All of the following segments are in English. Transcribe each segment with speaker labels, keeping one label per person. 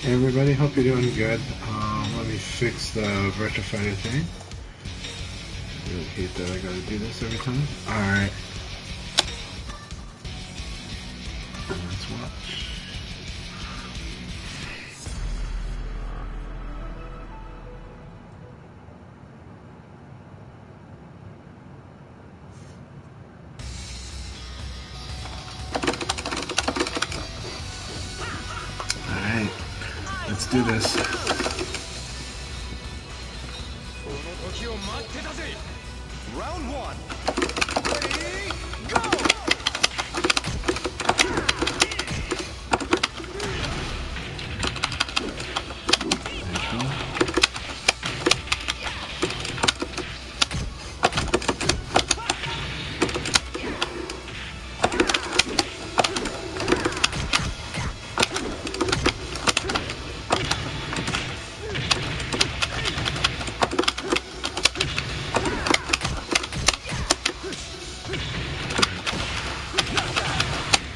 Speaker 1: Hey everybody, hope you're doing good. Let me fix the virtual fighter thing. I really hate that I gotta do this every time. Alright. Let's watch. Alright. Let's do this.
Speaker 2: Round one. Ready, go!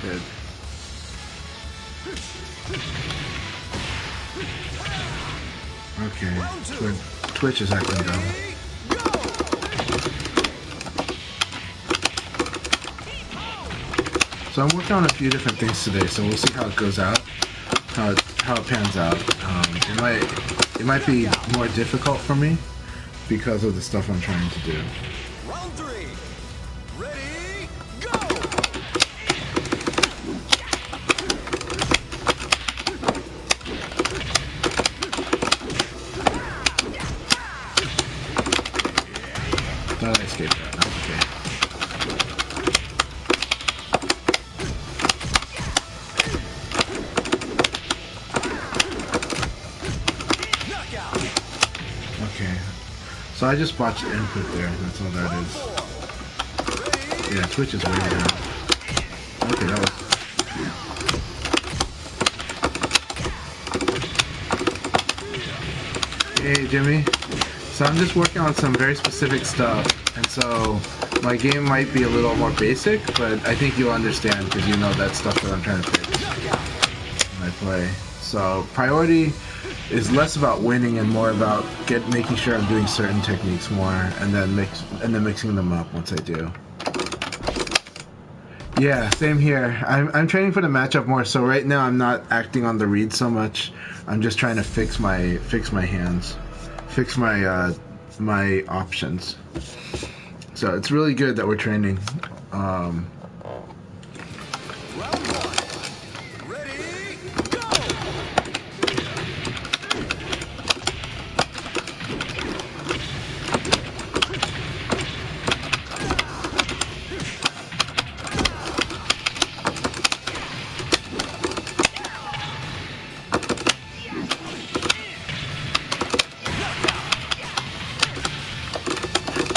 Speaker 1: Good. Okay, Twitch is acting down. So I'm working on a few different things today, so we'll see how it goes out, how it pans out. It might be more difficult for me because of the stuff I'm trying to do.
Speaker 2: Round three. Ready, go!
Speaker 1: Thought I escaped that. That's okay. Okay. So I just botched the input there. That's all that is. Yeah, Twitch is way down. Okay, that was. Hey, Jimmy. So I'm just working on some very specific stuff, and so my game might be a little more basic, but I think you'll understand because you know that stuff that I'm trying to fix when I play. So priority is less about winning and more about making sure I'm doing certain techniques more, and then mixing them up once I do. Yeah, same here. I'm training for the matchup more, so right now I'm not acting on the read so much. I'm just trying to fix my hands, fix my my options. So it's really good that we're training.
Speaker 2: Round one. Ready, go!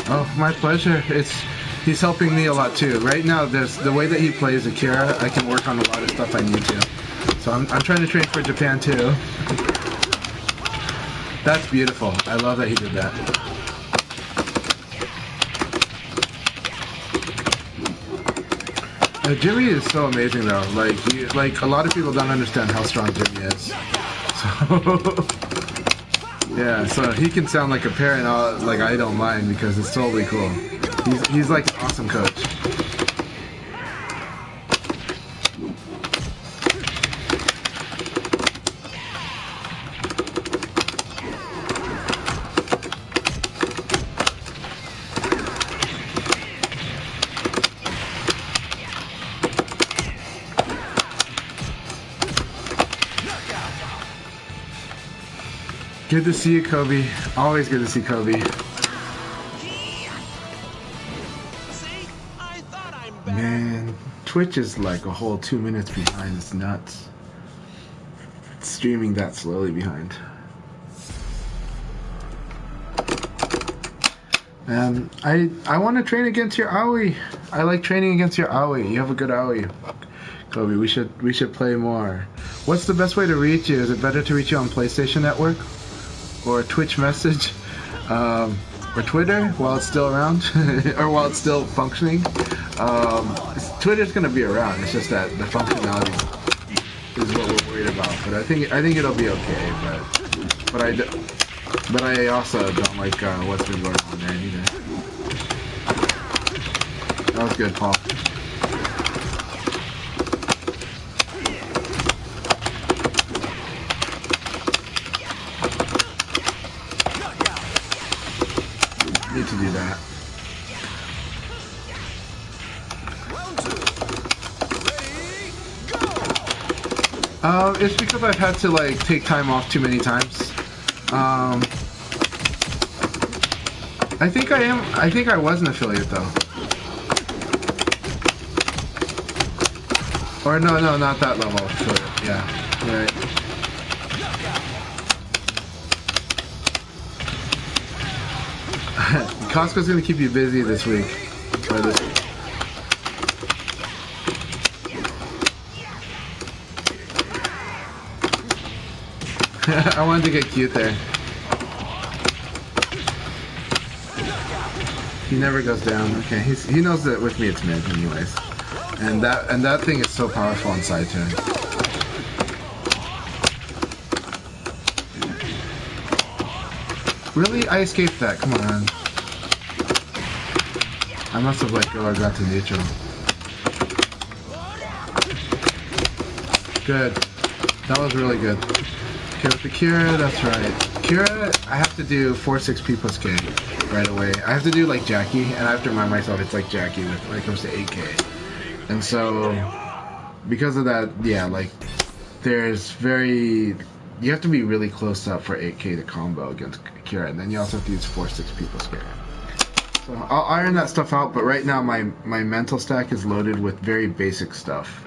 Speaker 1: Oh, my pleasure. He's helping me a lot too. Right now, there's the way that he plays Akira. I can work on a lot of stuff I need to. So I'm trying to train for Japan too. That's beautiful. I love that he did that. Jimmy is so amazing though. Like a lot of people don't understand how strong Jimmy is. So. Yeah, so he can sound like a parent, like I don't mind because it's totally cool. He's like an awesome coach. Good to see you, Kobe. Always good to see Kobe. Man, Twitch is like a whole 2 minutes behind. It's nuts. It's streaming that slowly behind. I want to train against your Aoi. I like training against your Aoi. You have a good Aoi, Kobe. We should play more. What's the best way to reach you? Is it better to reach you on PlayStation Network? Or Twitch message, or Twitter while it's still around, or while it's still functioning. Twitter's gonna be around. It's just that the functionality is what we're worried about. But I think it'll be okay. But I also don't like what's been going on there either. That was good, Paul. Need to do that. It's because I've had to like take time off too many times. I think I was an affiliate though. Or no, not that level affiliate. Yeah, right. Costco's gonna keep you busy this week. I wanted to get cute there. He never goes down. Okay, he knows that with me it's mid anyways. And that thing is so powerful on side turn. Really? I escaped that. Come on. I must have let go. I got to neutral. Good. That was really good. Okay, with the Kira, that's right. Kira, I have to do 4-6P plus K right away. I have to do like Jackie, and I have to remind myself it's like Jackie when it comes to 8K. And so, because of that, yeah, like, you have to be really close up for 8K to combo against Kira, and then you also have to use 4-6P plus K. So I'll iron that stuff out, but right now my mental stack is loaded with very basic stuff.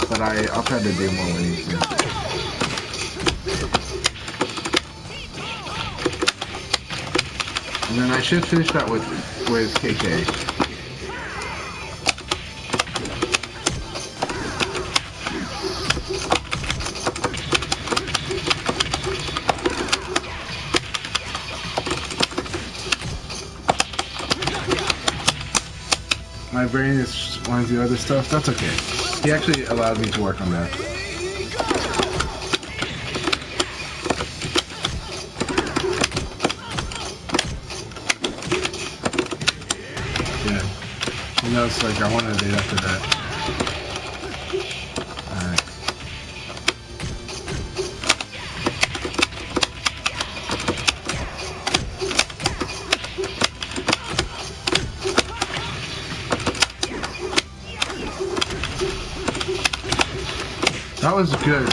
Speaker 1: But I'll try to do more winning soon. And then I should finish that with KK. My brain is wanting to do other stuff. That's okay. He actually allowed me to work on that. Yeah. He knows, like, I wanted to date after that. Alright. That was good.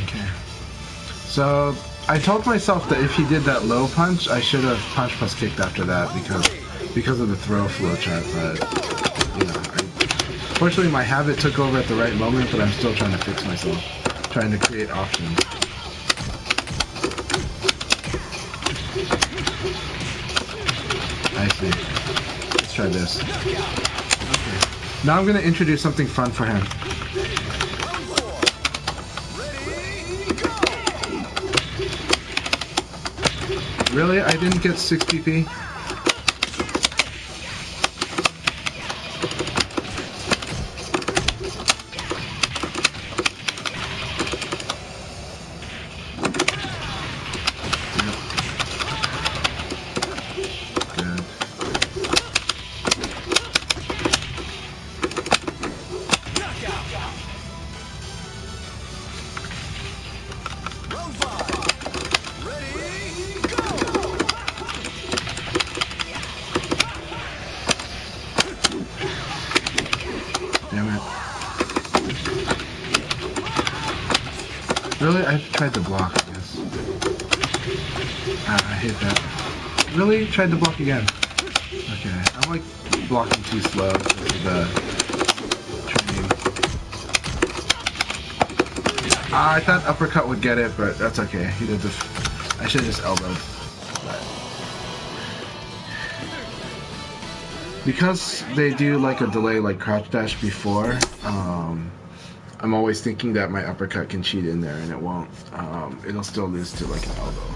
Speaker 1: Okay. So I told myself that if he did that low punch, I should have punch plus kicked after that because of the throw flow chart. But you know, fortunately my habit took over at the right moment. But I'm still trying to fix myself, trying to create options. I see. Let's try this. Okay. Now I'm gonna introduce something fun for him. Really? I didn't get 6 PP? Good. Really? I tried to block, I guess. I hate that. Really? Tried to block again. Okay. I'm like blocking too slow because of the training. I thought uppercut would get it, but that's okay. He did the. I should have just elbowed. But because they do like a delay like crouch dash before, I'm always thinking that my uppercut can cheat in there, and it won't. It'll still lose to like an elbow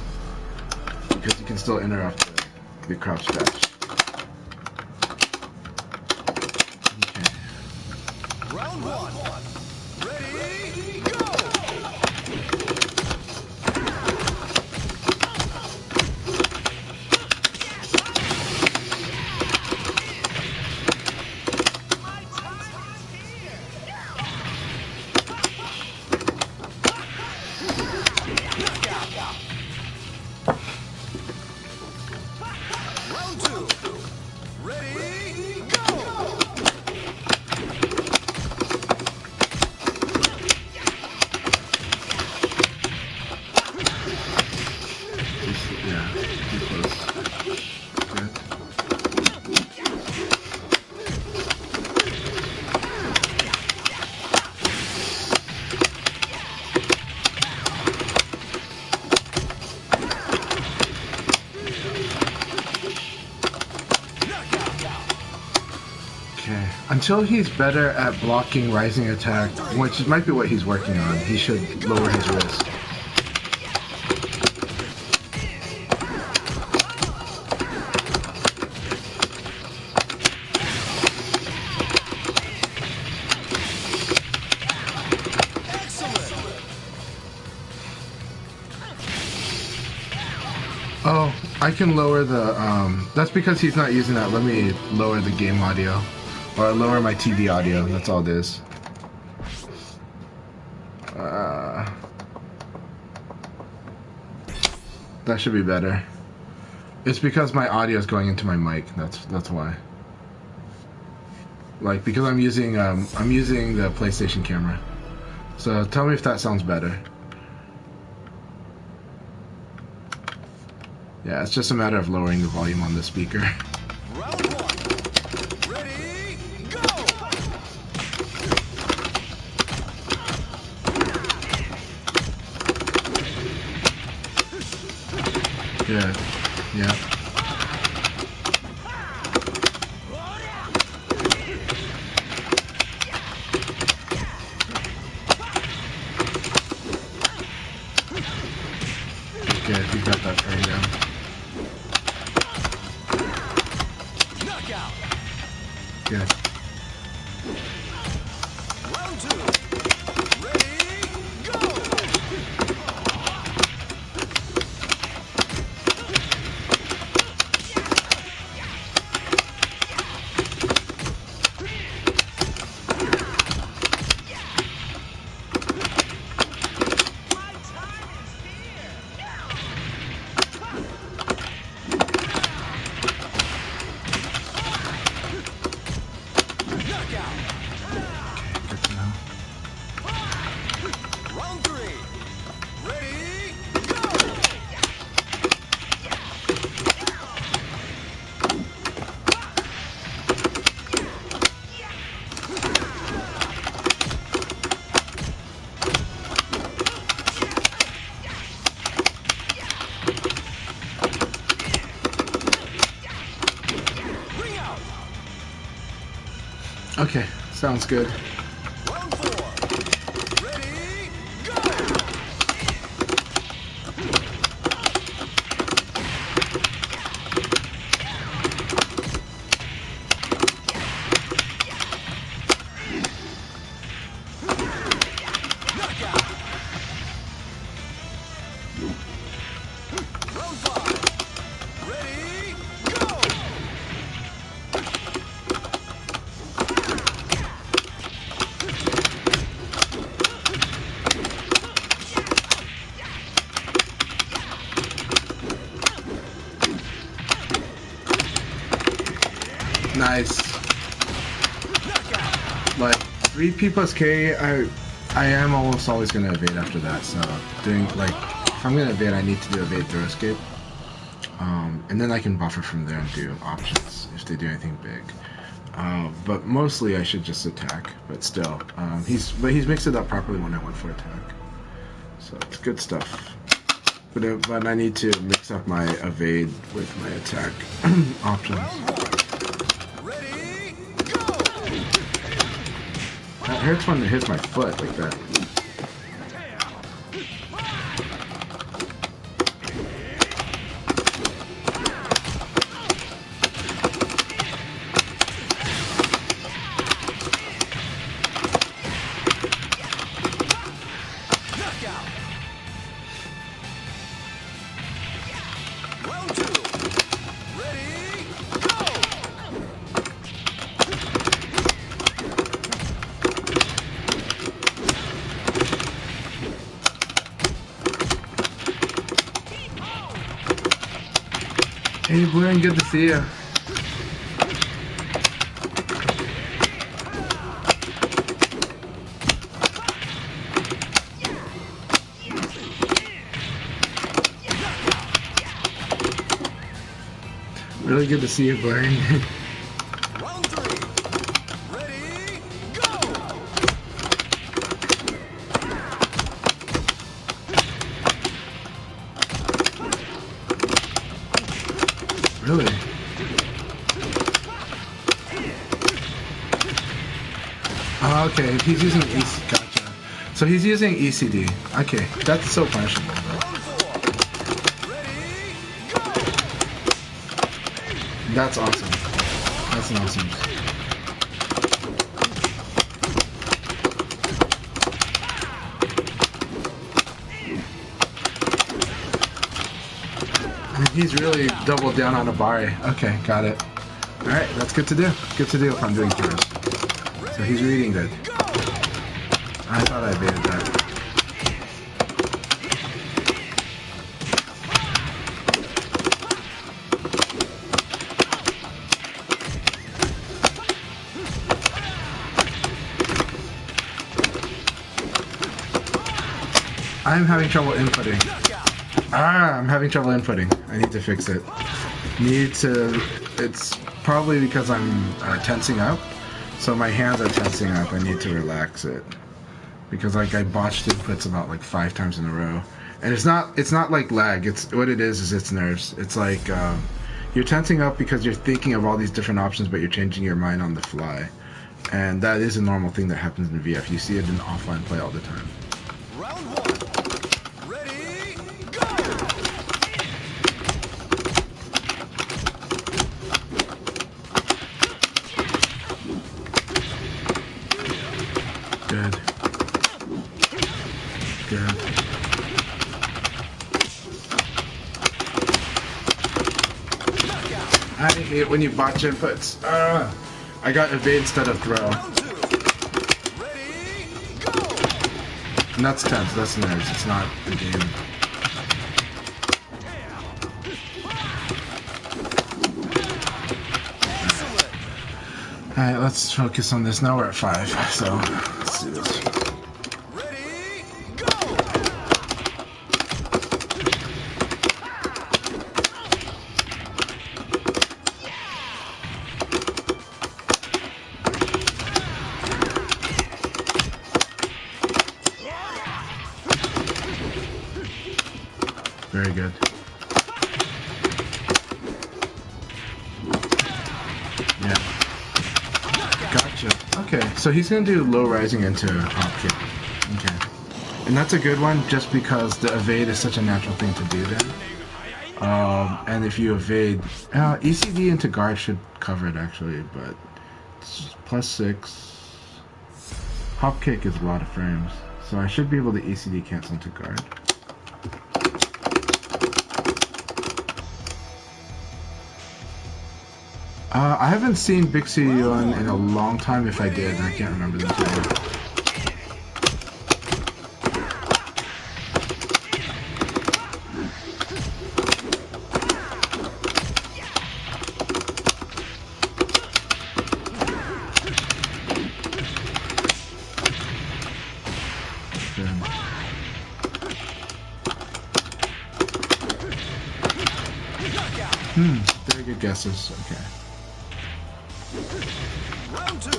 Speaker 1: because you can still interrupt the crouch dash. Okay.
Speaker 2: Round one. Ready, go! Round two. Ready, go!
Speaker 1: Yeah, too close. Good. Okay. Until he's better at blocking rising attack, which might be what he's working on, he should lower his risk. Oh, I can lower the, that's because he's not using that. Let me lower the game audio. Or lower my TV audio, that's all it is. That should be better. It's because my audio is going into my mic, that's why. Like, because I'm using the PlayStation camera. So tell me if that sounds better. Yeah, it's just a matter of lowering the volume on the speaker.
Speaker 2: Round one. Ready, go!
Speaker 1: Good. Yeah. Good, you got that right now.
Speaker 2: Knockout.
Speaker 1: Good.
Speaker 2: Round two. Ready, go! Knockout.
Speaker 1: Good to know.
Speaker 2: Round three. Ready, go! Ring out.
Speaker 1: Okay, sounds good.
Speaker 2: Round four. Ready, go! Knockout. Round five. Ready, go!
Speaker 1: Nice.
Speaker 2: Knockout.
Speaker 1: Like 3P plus K, I am almost always gonna evade after that. So doing like if I'm gonna evade, I need to do evade throw escape, and then I can buffer from there and do options if they do anything big. But mostly I should just attack. But still, he's mixed it up properly when I went for attack. So it's good stuff. But I need to mix up my evade with my attack options.
Speaker 2: Round one. Ready, go!
Speaker 1: That hurts when it hits my foot like that. Hey, Blaine, good to see you. Really good to see you, Blaine.
Speaker 2: Round 3. Ready, go!
Speaker 1: Really? Oh, okay, he's using ECD. Gotcha. So he's using ECD. Okay, that's so punishable.
Speaker 2: Round 4. Ready, go!
Speaker 1: That's awesome. That's an awesome. He's really doubled down on a bar. Okay, got it. Alright, that's good to do. Good to do if I'm doing cures. So he's reading good. I thought I baited that. I'm having trouble inputting. I'm having trouble inputting. I need to fix it. It's probably because I'm tensing up. So my hands are tensing up. I need to relax it. Because like I botched inputs about like 5 times in a row. And it's not like lag. It's what it is it's nerves. It's like you're tensing up because you're thinking of all these different options, but you're changing your mind on the fly. And that is a normal thing that happens in VF. You see it in offline play all the time.
Speaker 2: Round 1. Ready, go!
Speaker 1: Good. Good. I hate when you botch inputs. I got evade instead of throw.
Speaker 2: Round 2. Ready, go!
Speaker 1: And that's tense, that's nerves, it's not the game.
Speaker 2: Excellent.
Speaker 1: Alright, let's focus on this. Now we're at 5, so let's do this.
Speaker 2: Ready, go!
Speaker 1: Very good. Yeah. Gotcha. Okay, so he's gonna do low rising into hop kick. Okay. And that's a good one just because the evade is such a natural thing to do then. And if you evade, ECD into guard should cover it actually, but it's +6. Hop kick is a lot of frames, so I should be able to ECD cancel into guard. I haven't seen Big CEO in a long time. If I did, I can't remember them today. Very good guesses. Okay.
Speaker 2: Round 2.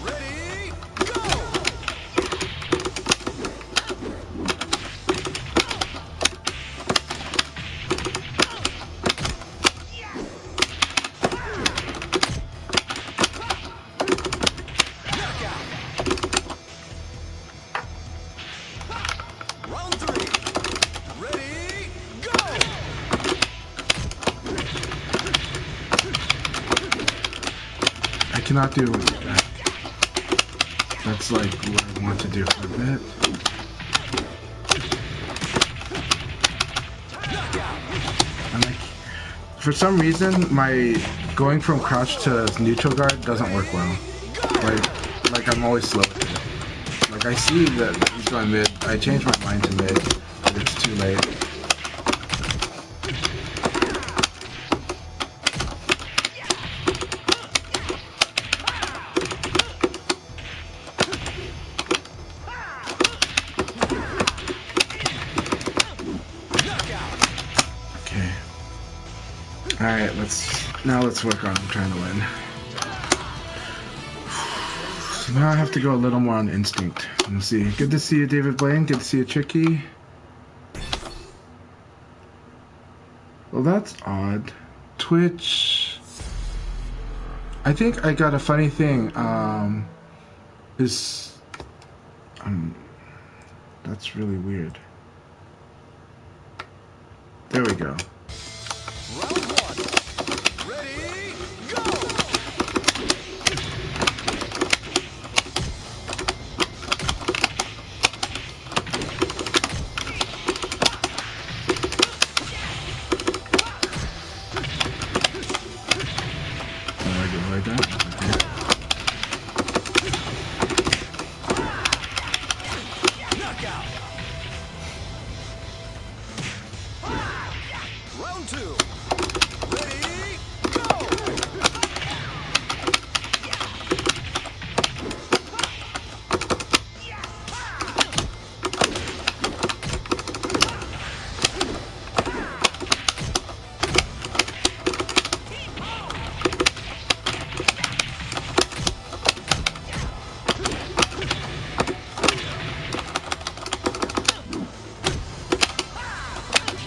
Speaker 2: Ready, go! Round 3. Ready, go!
Speaker 1: I cannot do that. That's like what I want to do for a bit. And like, for some reason, my going from crouch to neutral guard doesn't work well. Like I'm always slow with it. Like I see that he's going mid. I change my mind to mid, but it's too late. Alright, let's work on trying to win. So now I have to go a little more on instinct. Let's see. Good to see you, David Blaine. Good to see you, Tricky. Well, that's odd. Twitch. I think I got a funny thing. That's really weird. There we go.
Speaker 2: Round one. Ready, go!
Speaker 1: Like that? Okay.
Speaker 2: Knockout. Round two. Ready, go!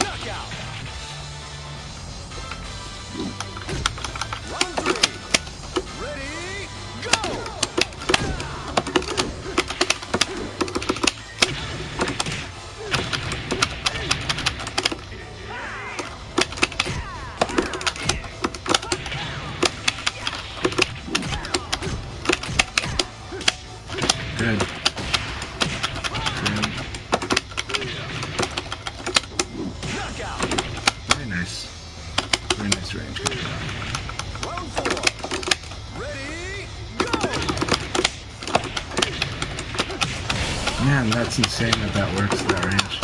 Speaker 2: Knockout. Round three. Ready, go!
Speaker 1: Good.
Speaker 2: Knockout.
Speaker 1: Very nice. Very nice range. Good job.
Speaker 2: Round four. Ready, go!
Speaker 1: Man, that's insane that works, that range.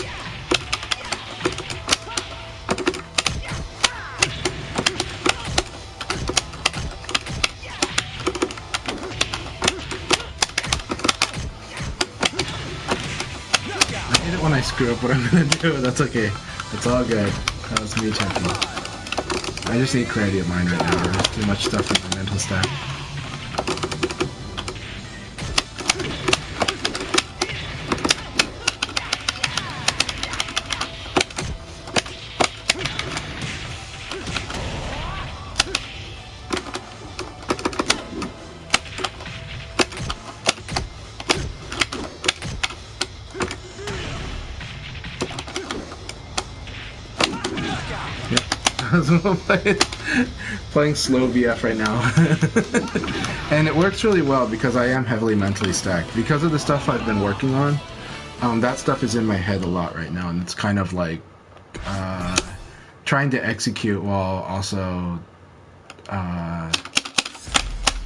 Speaker 1: I hate it when I screw up what I'm gonna do. That's okay. It's all good. That was me checking. I just need clarity of mind right now. There's too much stuff in my mental stack. I'm playing slow VF right now. And it works really well because I am heavily mentally stacked. Because of the stuff I've been working on, that stuff is in my head a lot right now, and it's kind of like trying to execute while also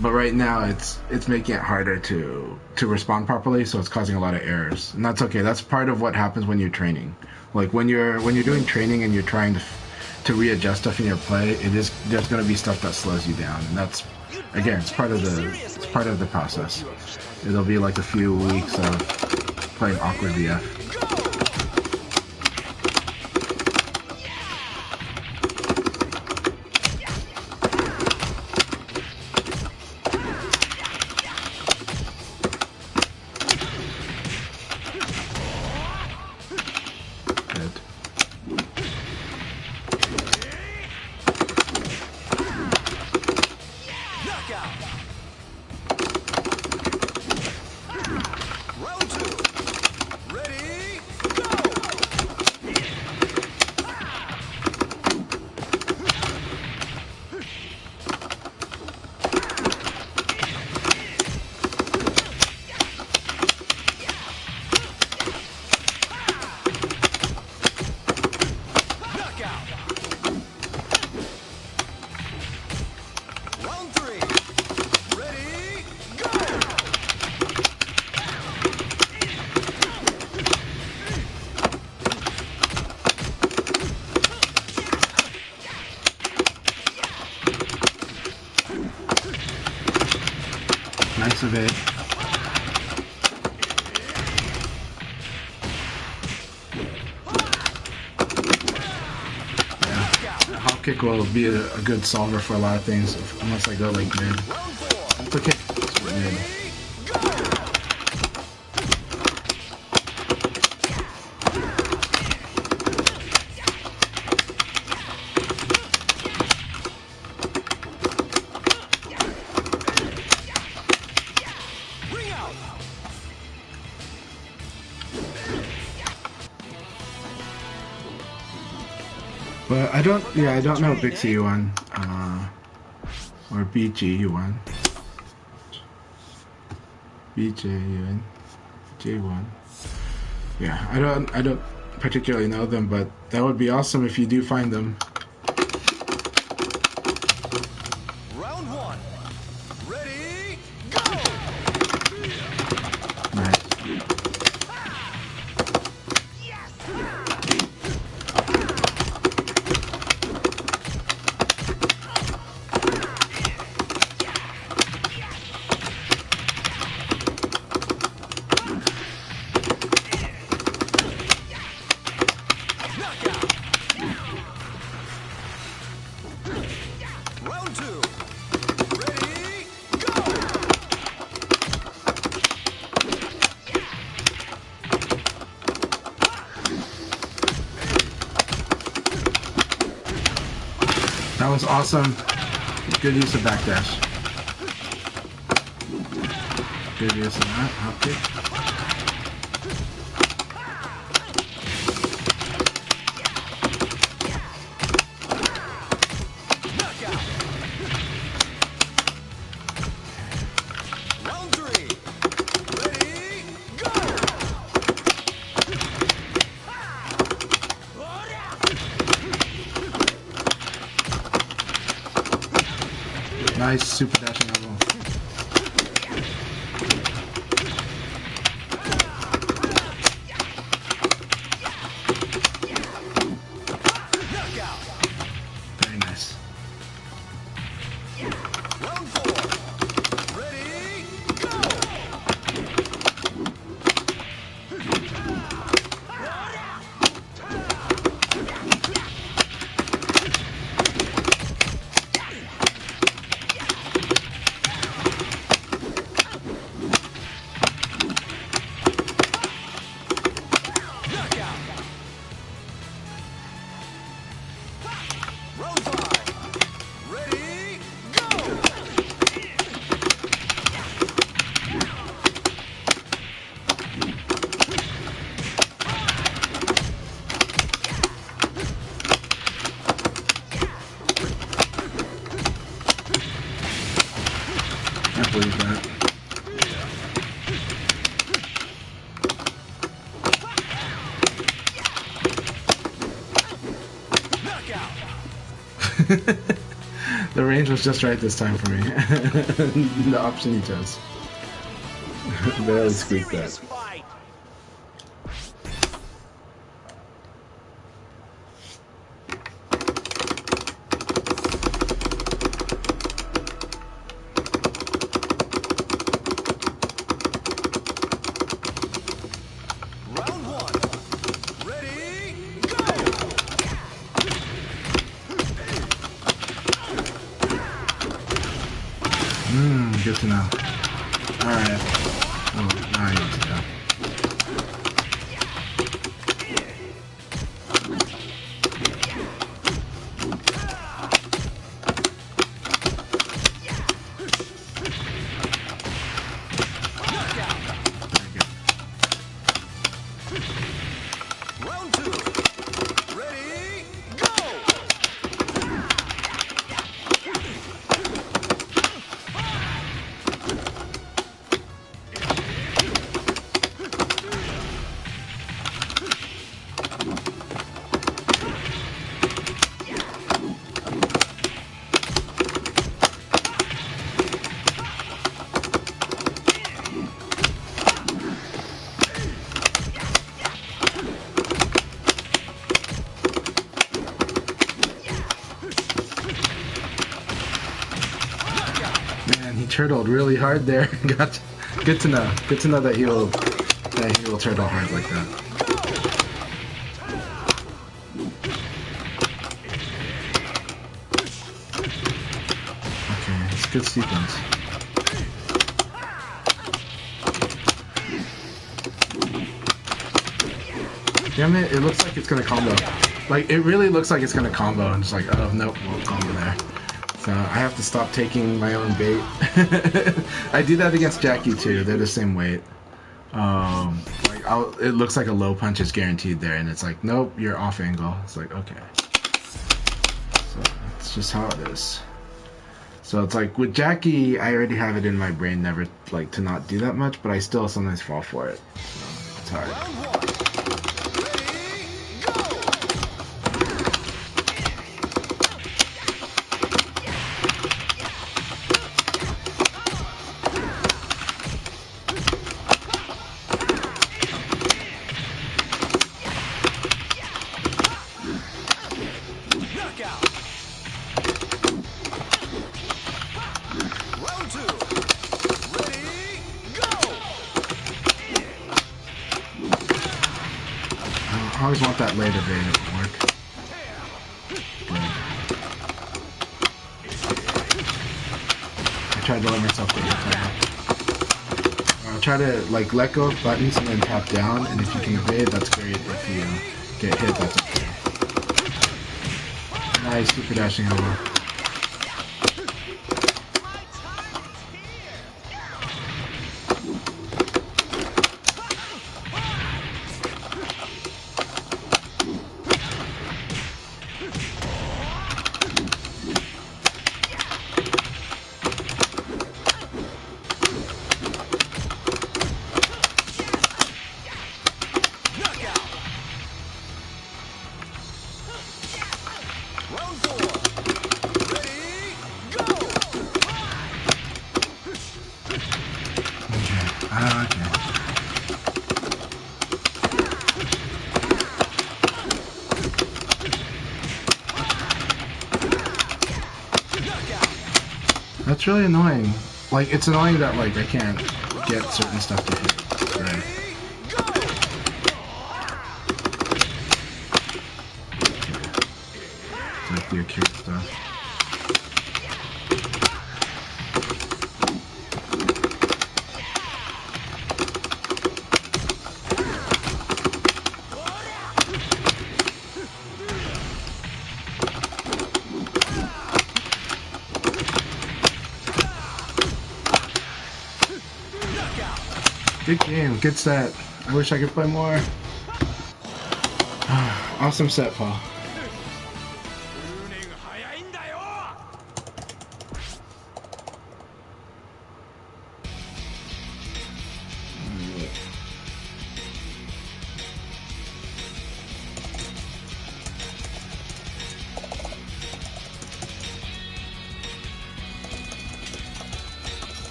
Speaker 1: but right now it's making it harder to respond properly, so it's causing a lot of errors. And that's okay. That's part of what happens when you're training. Like when you're doing training and you're trying to readjust stuff in your play, there's going to be stuff that slows you down, and that's, again, it's part of the process. It'll be like a few weeks of playing awkward VF. Good.
Speaker 2: Knockout. Round two. Ready, go! Knockout. Round three. Ready, go!
Speaker 1: Nice of it. Yeah. up kick will be a good solver for a lot of things, unless I go like mid.
Speaker 2: Round 4.
Speaker 1: That's okay. It's mid.
Speaker 2: Ready, go! Ring out.
Speaker 1: But I don't know Big C you won. Or BG you won. BJ you won. J1. Yeah, I don't particularly know them, but that would be awesome if you do find them.
Speaker 2: Round 1. Ready, go!
Speaker 1: Nice.
Speaker 2: Knockout. Round 2. Ready, go!
Speaker 1: That was awesome. Good use of backdash. Good use of that. Hop kick.
Speaker 2: Knockout. Round 3. Ready, go!
Speaker 1: Nice super dashing elbow.
Speaker 2: Knockout.
Speaker 1: Very nice.
Speaker 2: Round 4. Ready, go! Knockout. Round 5. Ready, go!
Speaker 1: Can't believe that.
Speaker 2: Knockout.
Speaker 1: The range was just right this time for me. The option he chose. Barely squeaked
Speaker 2: Serious
Speaker 1: that.
Speaker 2: fight. Round 1. Ready, go!
Speaker 1: Good to know. Alright. Oh, now I need to go.
Speaker 2: Knockout.
Speaker 1: Very good.
Speaker 2: Round 2. Ready, go!
Speaker 1: Man, he turtled really hard there. Good to know. Good to know that he will turtle hard like that. good sequence. Damn it, it looks like it's gonna combo. Like, it really looks like it's gonna combo, and just like, oh, nope, won't combo there. So I have to stop taking my own bait. I do that against Jackie too, they're the same weight. Like, it looks like a low punch is guaranteed there, and it's like, nope, you're off angle. It's like, okay. So it's just how it is. So it's like, with Jackie, I already have it in my brain never, like, to not do that much, but I still sometimes fall for it. So it's hard. I always want that later bait, it won't work. Good. I tried to let myself get hit time. Try to like let go of buttons and then tap down, and if you can evade, that's great. If you get hit, that's okay. Nice super dashing elbow. That's really annoying. Like, it's annoying that, like, I can't get certain stuff to hit. Right. It's like the acute stuff. Good game, good set. I wish I could play more. Awesome set, Paul.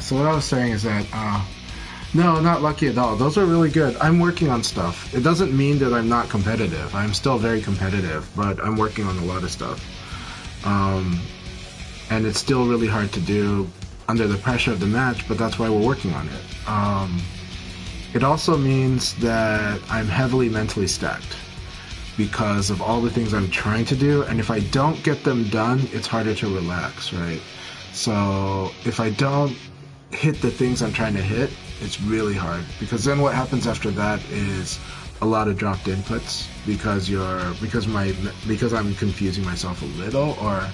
Speaker 1: So what I was saying is that, no, not lucky at all. Those are really good. I'm working on stuff. It doesn't mean that I'm not competitive. I'm still very competitive, but I'm working on a lot of stuff. And it's still really hard to do under the pressure of the match, but that's why we're working on it. It also means that I'm heavily mentally stacked because of all the things I'm trying to do, and if I don't get them done, it's harder to relax, right? So if I don't hit the things I'm trying to hit, it's really hard, because then what happens after that is a lot of dropped inputs because I'm confusing myself a little, or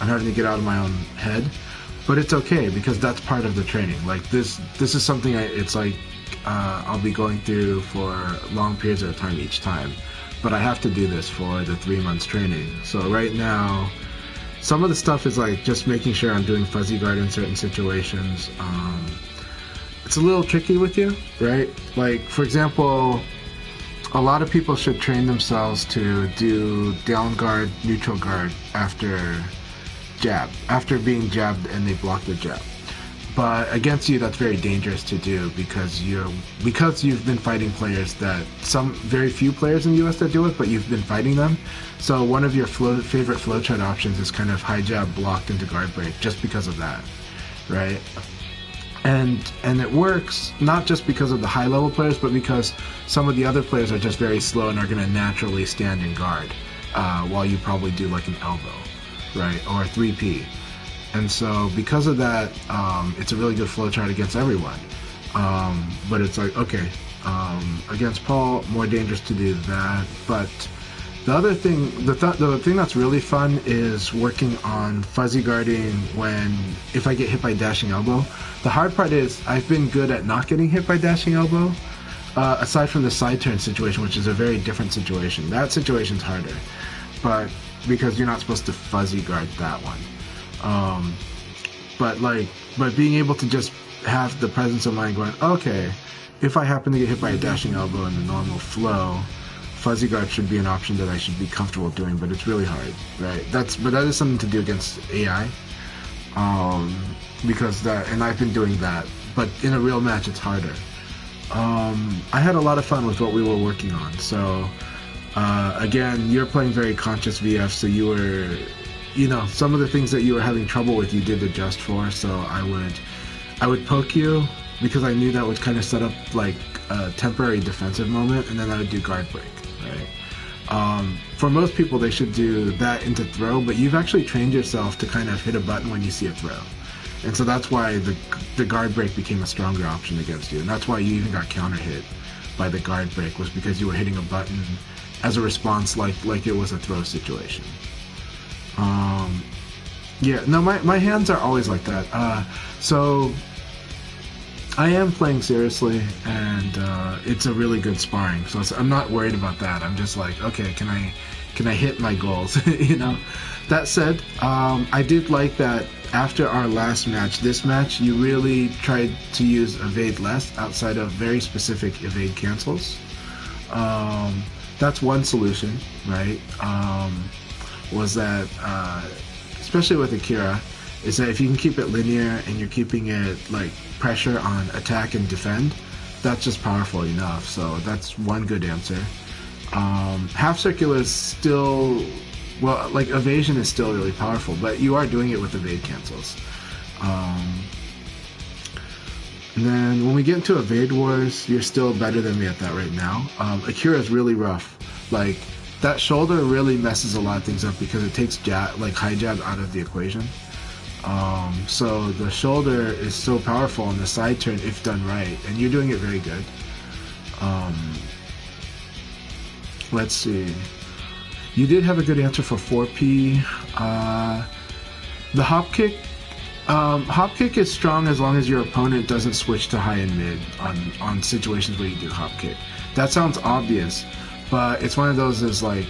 Speaker 1: I'm having to get out of my own head. But it's okay, because that's part of the training. Like this is something I'll be going through for long periods of time each time, but I have to do this for the 3 months training. So right now, some of the stuff is like just making sure I'm doing fuzzy guard in certain situations. It's a little tricky with you, right? Like, for example, a lot of people should train themselves to do down guard, neutral guard after jab, after being jabbed and they block the jab. But against you, that's very dangerous to do because you've been fighting players that very few players in the US that do it, but you've been fighting them. So one of your favorite flowchart options is kind of high jab blocked into guard break, just because of that. right? And it works not just because of the high level players, but because some of the other players are just very slow and are going to naturally stand in guard, while you probably do like an elbow, right, or a 3P. And so because of that, it's a really good flowchart against everyone. But it's like, okay, against Paul, more dangerous to do that. But the other thing, the thing that's really fun is working on fuzzy guarding if I get hit by dashing elbow. The hard part is I've been good at not getting hit by dashing elbow, aside from the side turn situation, which is a very different situation. That situation's harder, but because you're not supposed to fuzzy guard that one. But being able to just have the presence of mind going, okay, if I happen to get hit by a dashing elbow in the normal flow, fuzzy guard should be an option that I should be comfortable doing, but it's really hard, right? But that is something to do against AI, and I've been doing that, but in a real match it's harder. I had a lot of fun with what we were working on. So again, you're playing very conscious VF, so you were, some of the things that you were having trouble with, you did adjust for. So I would poke you because I knew that would kind of set up like a temporary defensive moment, and then I would do guard break, right? For most people, they should do that into throw, but you've actually trained yourself to kind of hit a button when you see a throw. And so that's why the guard break became a stronger option against you. And that's why you even got counter hit by the guard break, was because you were hitting a button as a response like it was a throw situation. Yeah, no, my hands are always like that. So I am playing seriously, and it's a really good sparring. So I'm not worried about that. I'm just like, okay, can I hit my goals? That said, I did like that after our last match, this match, you really tried to use evade less outside of very specific evade cancels. That's one solution, right? Was that, especially with Akira, is that if you can keep it linear and you're keeping it like pressure on attack and defend, that's just powerful enough. So that's one good answer. Half circular is still, well, like evasion is still really powerful, but you are doing it with evade cancels. And then when we get into evade wars, you're still better than me at that right now. Akira is really rough. Like that shoulder really messes a lot of things up because it takes high jab out of the equation. So the shoulder is so powerful on the side turn if done right, and you're doing it very good. Let's see. You did have a good answer for 4P. The hop kick is strong as long as your opponent doesn't switch to high and mid on situations where you do hop kick. That sounds obvious, but it's one of those is like,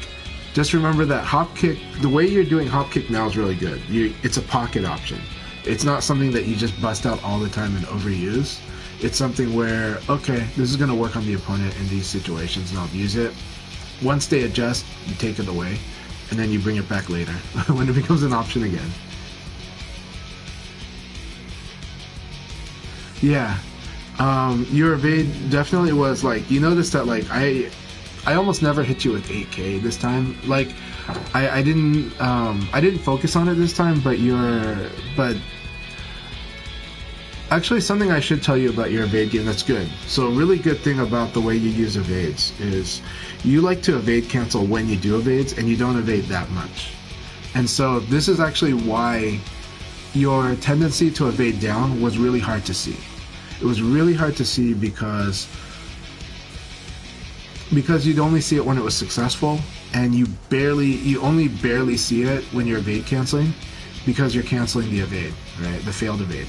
Speaker 1: just remember that hop kick, the way you're doing hop kick now is really good. It's a pocket option. It's not something that you just bust out all the time and overuse. It's something where, okay, this is going to work on the opponent in these situations and I'll use it. Once they adjust, you take it away, and then you bring it back later when it becomes an option again. Yeah, your evade definitely was like, you noticed that like I almost never hit you with 8K this time. Like I didn't focus on it this time, but actually, something I should tell you about your evade game that's good. So a really good thing about the way you use evades is you like to evade cancel when you do evades, and you don't evade that much. And so this is actually why your tendency to evade down was really hard to see. It was really hard to see because you'd only see it when it was successful, and you only barely see it when you're evade canceling, because you're canceling the evade, right? The failed evade.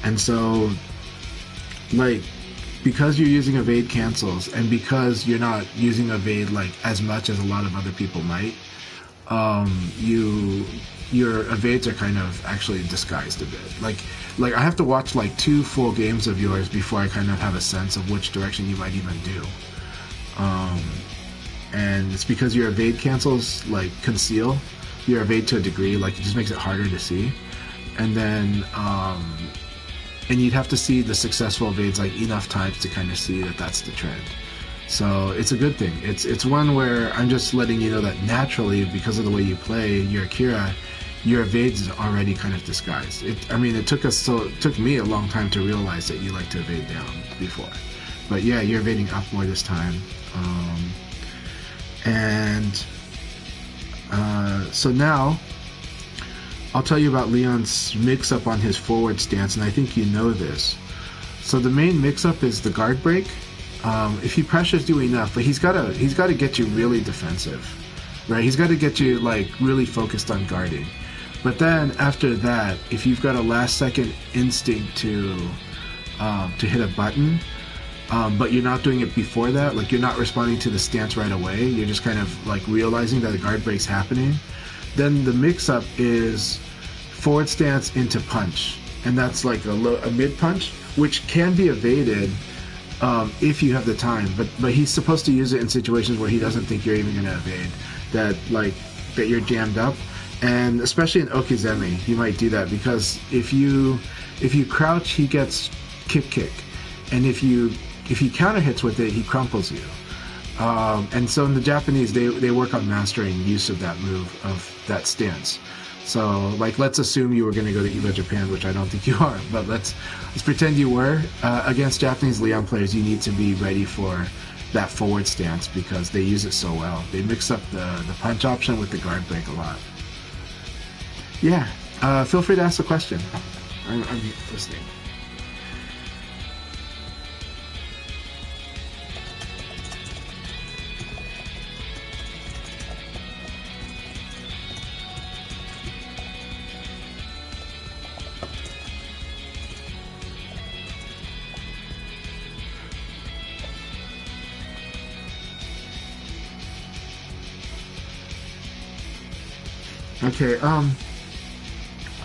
Speaker 1: And so, like, because you're using evade cancels, and because you're not using evade like as much as a lot of other people might, your evades are kind of actually disguised a bit. Like I have to watch like 2 full games of yours before I kind of have a sense of which direction you might even do. And it's because your evade cancels like conceal your evade to a degree, like it just makes it harder to see. And then and you'd have to see the successful evades like enough times to kind of see that that's the trend. So it's a good thing. It's one where I'm just letting you know that naturally, because of the way you play your Akira, your evades is already kind of disguised. I mean, it took me a long time to realize that you like to evade down before. But yeah, you're evading up more this time. So now, I'll tell you about Leon's mix-up on his forward stance, and I think you know this. So the main mix-up is the guard break. If he pressures you enough, but he's got to get you really defensive, right? He's got to get you like really focused on guarding. But then after that, if you've got a last-second instinct to hit a button, but you're not doing it before that, like you're not responding to the stance right away, you're just kind of like realizing that the guard break's happening, then the mix-up is forward stance into punch, and that's like a mid punch, which can be evaded if you have the time. But he's supposed to use it in situations where he doesn't think you're even going to evade, that you're jammed up, and especially in Okizeme, he might do that because if you crouch, he gets kick, and if he counter hits with it, he crumples you. And so in the Japanese, they work on mastering use of that move, of that stance. So like, let's assume you were going to go to EVA Japan, which I don't think you are, but let's pretend you were. Against Japanese Leon players, you need to be ready for that forward stance because they use it so well. They mix up the punch option with the guard break a lot. Yeah, feel free to ask a question. I'm listening. Okay,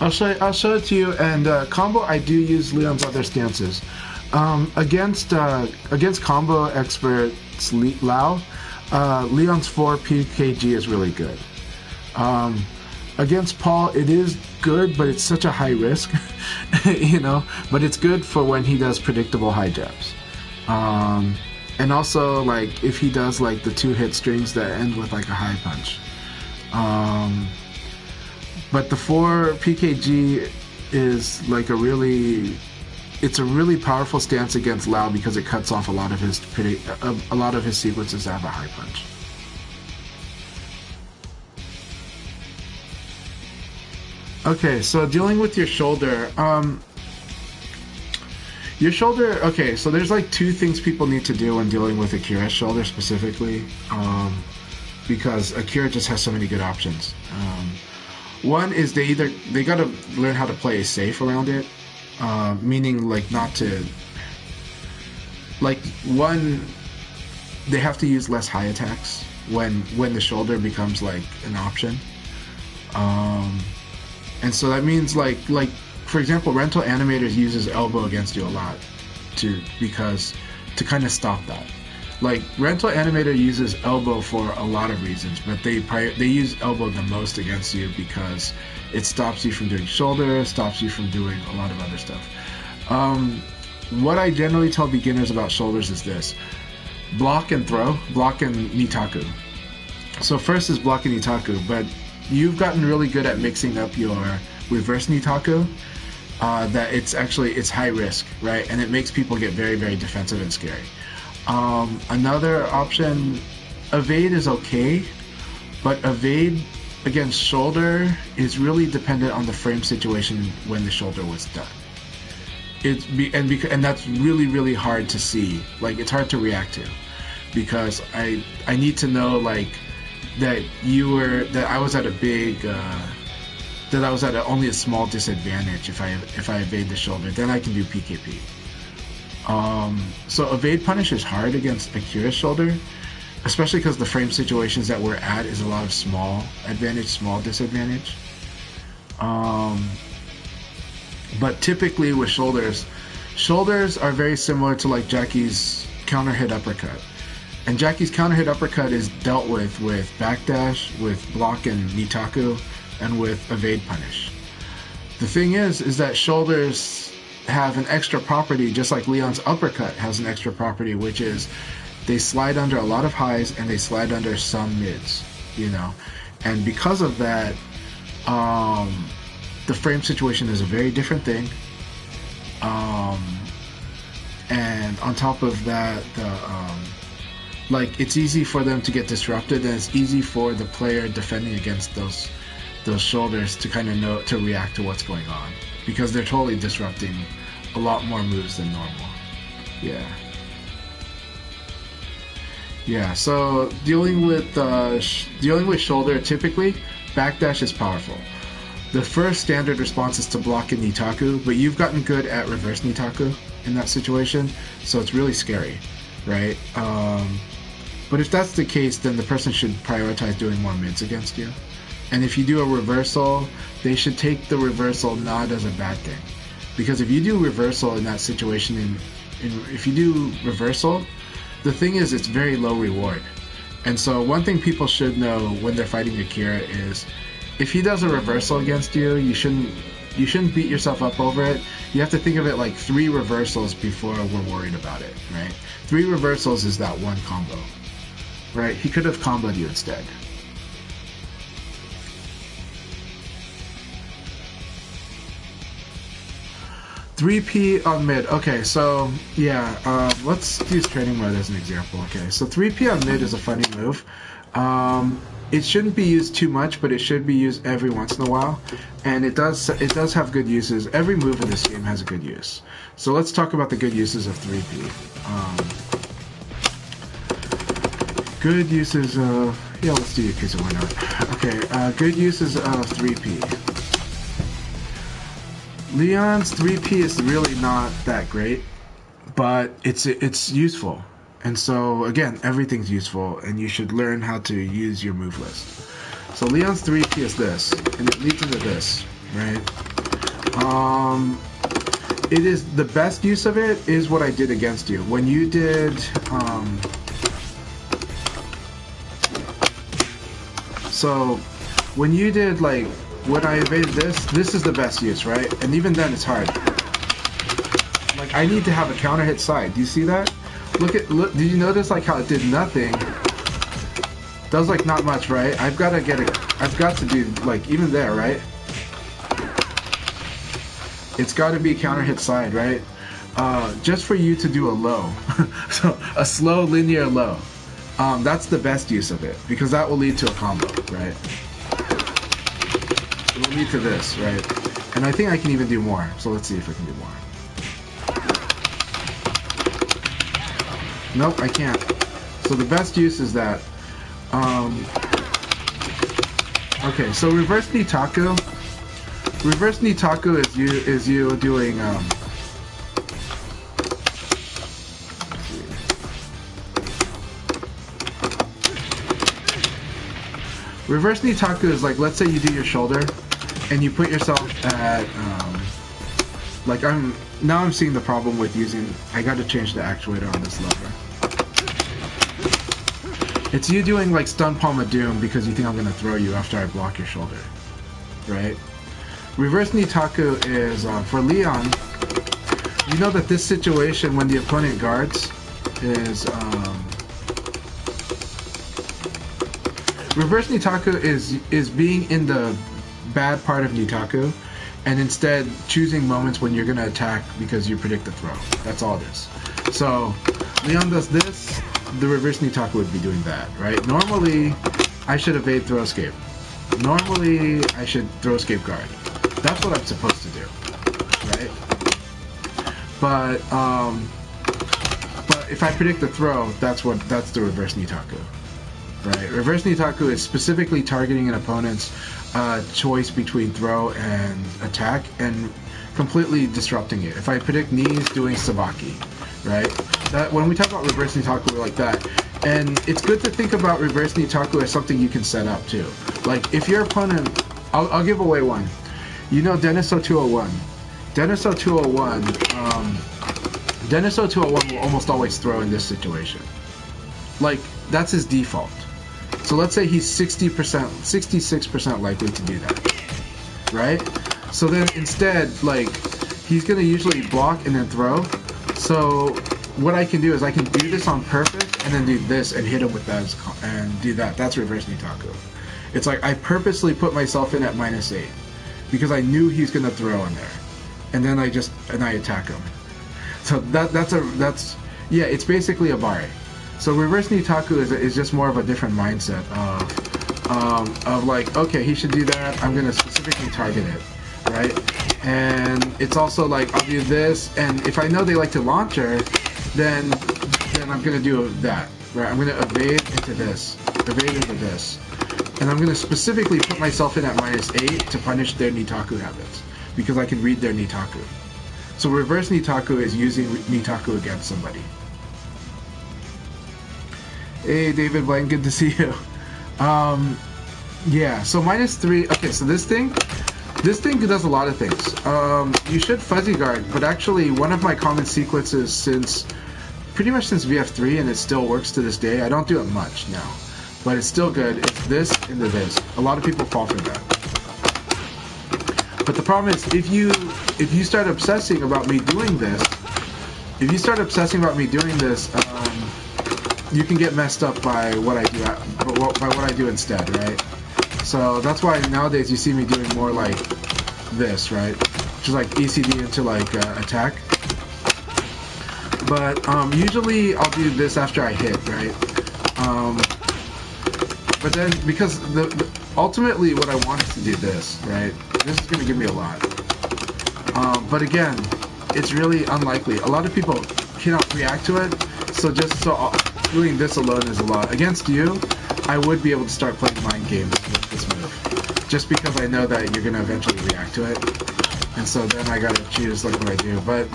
Speaker 1: I'll show it to you. And combo, I do use Leon's other stances. Against combo experts Lao, Leon's 4 PKG is really good. Against Paul, it is good, but it's such a high risk, you know. But it's good for when he does predictable high jabs. And also, like, if he does like the 2 hit strings that end with like a high punch. But the 4 PKG is like a really powerful stance against Lao because it cuts off a lot of his sequences that have a high punch. Okay, so dealing with your shoulder. Your shoulder. Okay, so there's like 2 things people need to do when dealing with Akira's shoulder specifically, because Akira just has so many good options. One is they gotta learn how to play safe around it, meaning like not to, like, one, they have to use less high attacks when the shoulder becomes like an option, and so that means like for example, Rental Animators uses elbow against you a lot to kind of stop that. Like, Rental Animator uses elbow for a lot of reasons, but they use elbow the most against you because it stops you from doing shoulder, stops you from doing a lot of other stuff. What I generally tell beginners about shoulders is this: block and throw, block and nitaku. So first is block and nitaku, but you've gotten really good at mixing up your reverse nitaku, that it's high risk, right? And it makes people get very, very defensive and scary. Another option, evade is okay, but evade against shoulder is really dependent on the frame situation when the shoulder was done. And that's really, really hard to see. Like, it's hard to react to, because I need to know like that I was at a big that I was at only a small disadvantage if I evade the shoulder. Then I can do PKP. So evade punish is hard against Akira's shoulder, especially because the frame situations that we're at is a lot of small advantage, small disadvantage. But typically with shoulders are very similar to like Jackie's counter hit uppercut. And Jackie's counter hit uppercut is dealt with backdash, with block and nitaku, and with evade punish. The thing is that shoulders have an extra property, just like Leon's uppercut has an extra property, which is they slide under a lot of highs and they slide under some mids, you know. And because of that, The frame situation is a very different thing. And on top of that, like, it's easy for them to get disrupted, and it's easy for the player defending against those shoulders to kind of know to react to what's going on, because they're totally disrupting a lot more moves than normal. Yeah, so dealing with shoulder, typically backdash is powerful. The first standard response is to block a Nitaku, but you've gotten good at reverse Nitaku in that situation, so it's really scary, right? But if that's the case, then the person should prioritize doing more mids against you. And if you do a reversal, they should take the reversal not as a bad thing. Because if you do reversal in that situation, if you do reversal, the thing is, it's very low reward. And so one thing people should know when they're fighting Akira is, if he does a reversal against you, you shouldn't beat yourself up over it. You have to think of it like 3 reversals before we're worried about it, right? 3 reversals is that one combo, right? He could have comboed you instead. "3P on mid." Okay, so yeah, let's use training mode as an example. Okay, so 3P on mid is a funny move. It shouldn't be used too much, but it should be used every once in a while, and it does have good uses. Every move in this game has a good use. So let's talk about the good uses of 3P. Good uses of, yeah, let's do Yakuza, why not? Okay, good uses of 3P. Leon's 3P is really not that great, but it's useful. And so, again, everything's useful, and you should learn how to use your move list. So Leon's 3P is this, and it leads into this, right? It is, the best use of it is what I did against you. When you did, so when you did, like, when I evaded this is the best use, right? And even then, it's hard. Like, I need to have a counter hit side. Do you see that? Look, did you notice, like, how it did nothing? Does, like, not much, right? I've got to do, like, even there, right? It's got to be counter hit side, right? Just for you to do a low. So, a slow linear low. That's the best use of it, because that will lead to a combo, right? It will lead to this, right? And I think I can even do more. So let's see if I can do more. Nope, I can't. So the best use is that. Okay, so reverse Nitaku. Reverse Nitaku is you doing reverse Nitaku is like, let's say you do your shoulder and you put yourself at like, I'm seeing the problem with using, I got to change the actuator on this lever. It's you doing like stun palm of doom because you think I'm going to throw you after I block your shoulder, right? Reverse Nitaku is, for Leon, you know that this situation when the opponent guards is, reverse Nitaku is being in the bad part of Nitaku and instead choosing moments when you're going to attack because you predict the throw. That's all it is. So Leon does this, the reverse Nitaku would be doing that, right? Normally, I should evade throw escape. Normally, I should throw escape guard. That's what I'm supposed to do, right? But if I predict the throw, that's the reverse Nitaku, right? Reverse Nitaku is specifically targeting an opponent's choice between throw and attack and completely disrupting it. If I predict knees, doing sabaki, right? That when we talk about reverse Nitaku, we're like that. And it's good to think about reverse Nitaku as something you can set up too. Like if your opponent, I'll give away one. You know Deniso 201. Deniso 201. Deniso 201 will almost always throw in this situation. Like that's his default. So let's say he's 60%, 66% likely to do that, right? So then instead, like he's gonna usually block and then throw. So what I can do is I can do this on purpose and then do this and hit him with that and do that. That's reverse Nitaku. It's like I purposely put myself in at -8 because I knew he's gonna throw in there, and then I attack him. So that's yeah, it's basically a Bari. So reverse Nitaku is just more of a different mindset of like, okay, he should do that, I'm gonna specifically target it, right? And it's also like, I'll do this, and if I know they like to launcher, then I'm gonna do that, right? I'm gonna evade into this, and I'm gonna specifically put myself in at -8 to punish their Nitaku habits, because I can read their Nitaku. So reverse Nitaku is using Nitaku against somebody. Hey David Blaine, good to see you. Yeah, so -3, okay, so this thing does a lot of things. You should fuzzy guard, but actually one of my common sequences pretty much since VF3, and it still works to this day. I don't do it much now, but it's still good. It's this into this. A lot of people fall for that. But the problem is, if you start obsessing about me doing this, you can get messed up by what I do instead, right? So that's why nowadays you see me doing more like this, right? Which is like ECD into like attack. But usually I'll do this after I hit, right? But then because ultimately what I want is to do this, right? This is going to give me a lot. But again, it's really unlikely. A lot of people cannot react to it, so doing this alone is a lot. Against you, I would be able to start playing mind games with this move, just because I know that you're going to eventually react to it, and so then I gotta choose like what I do. But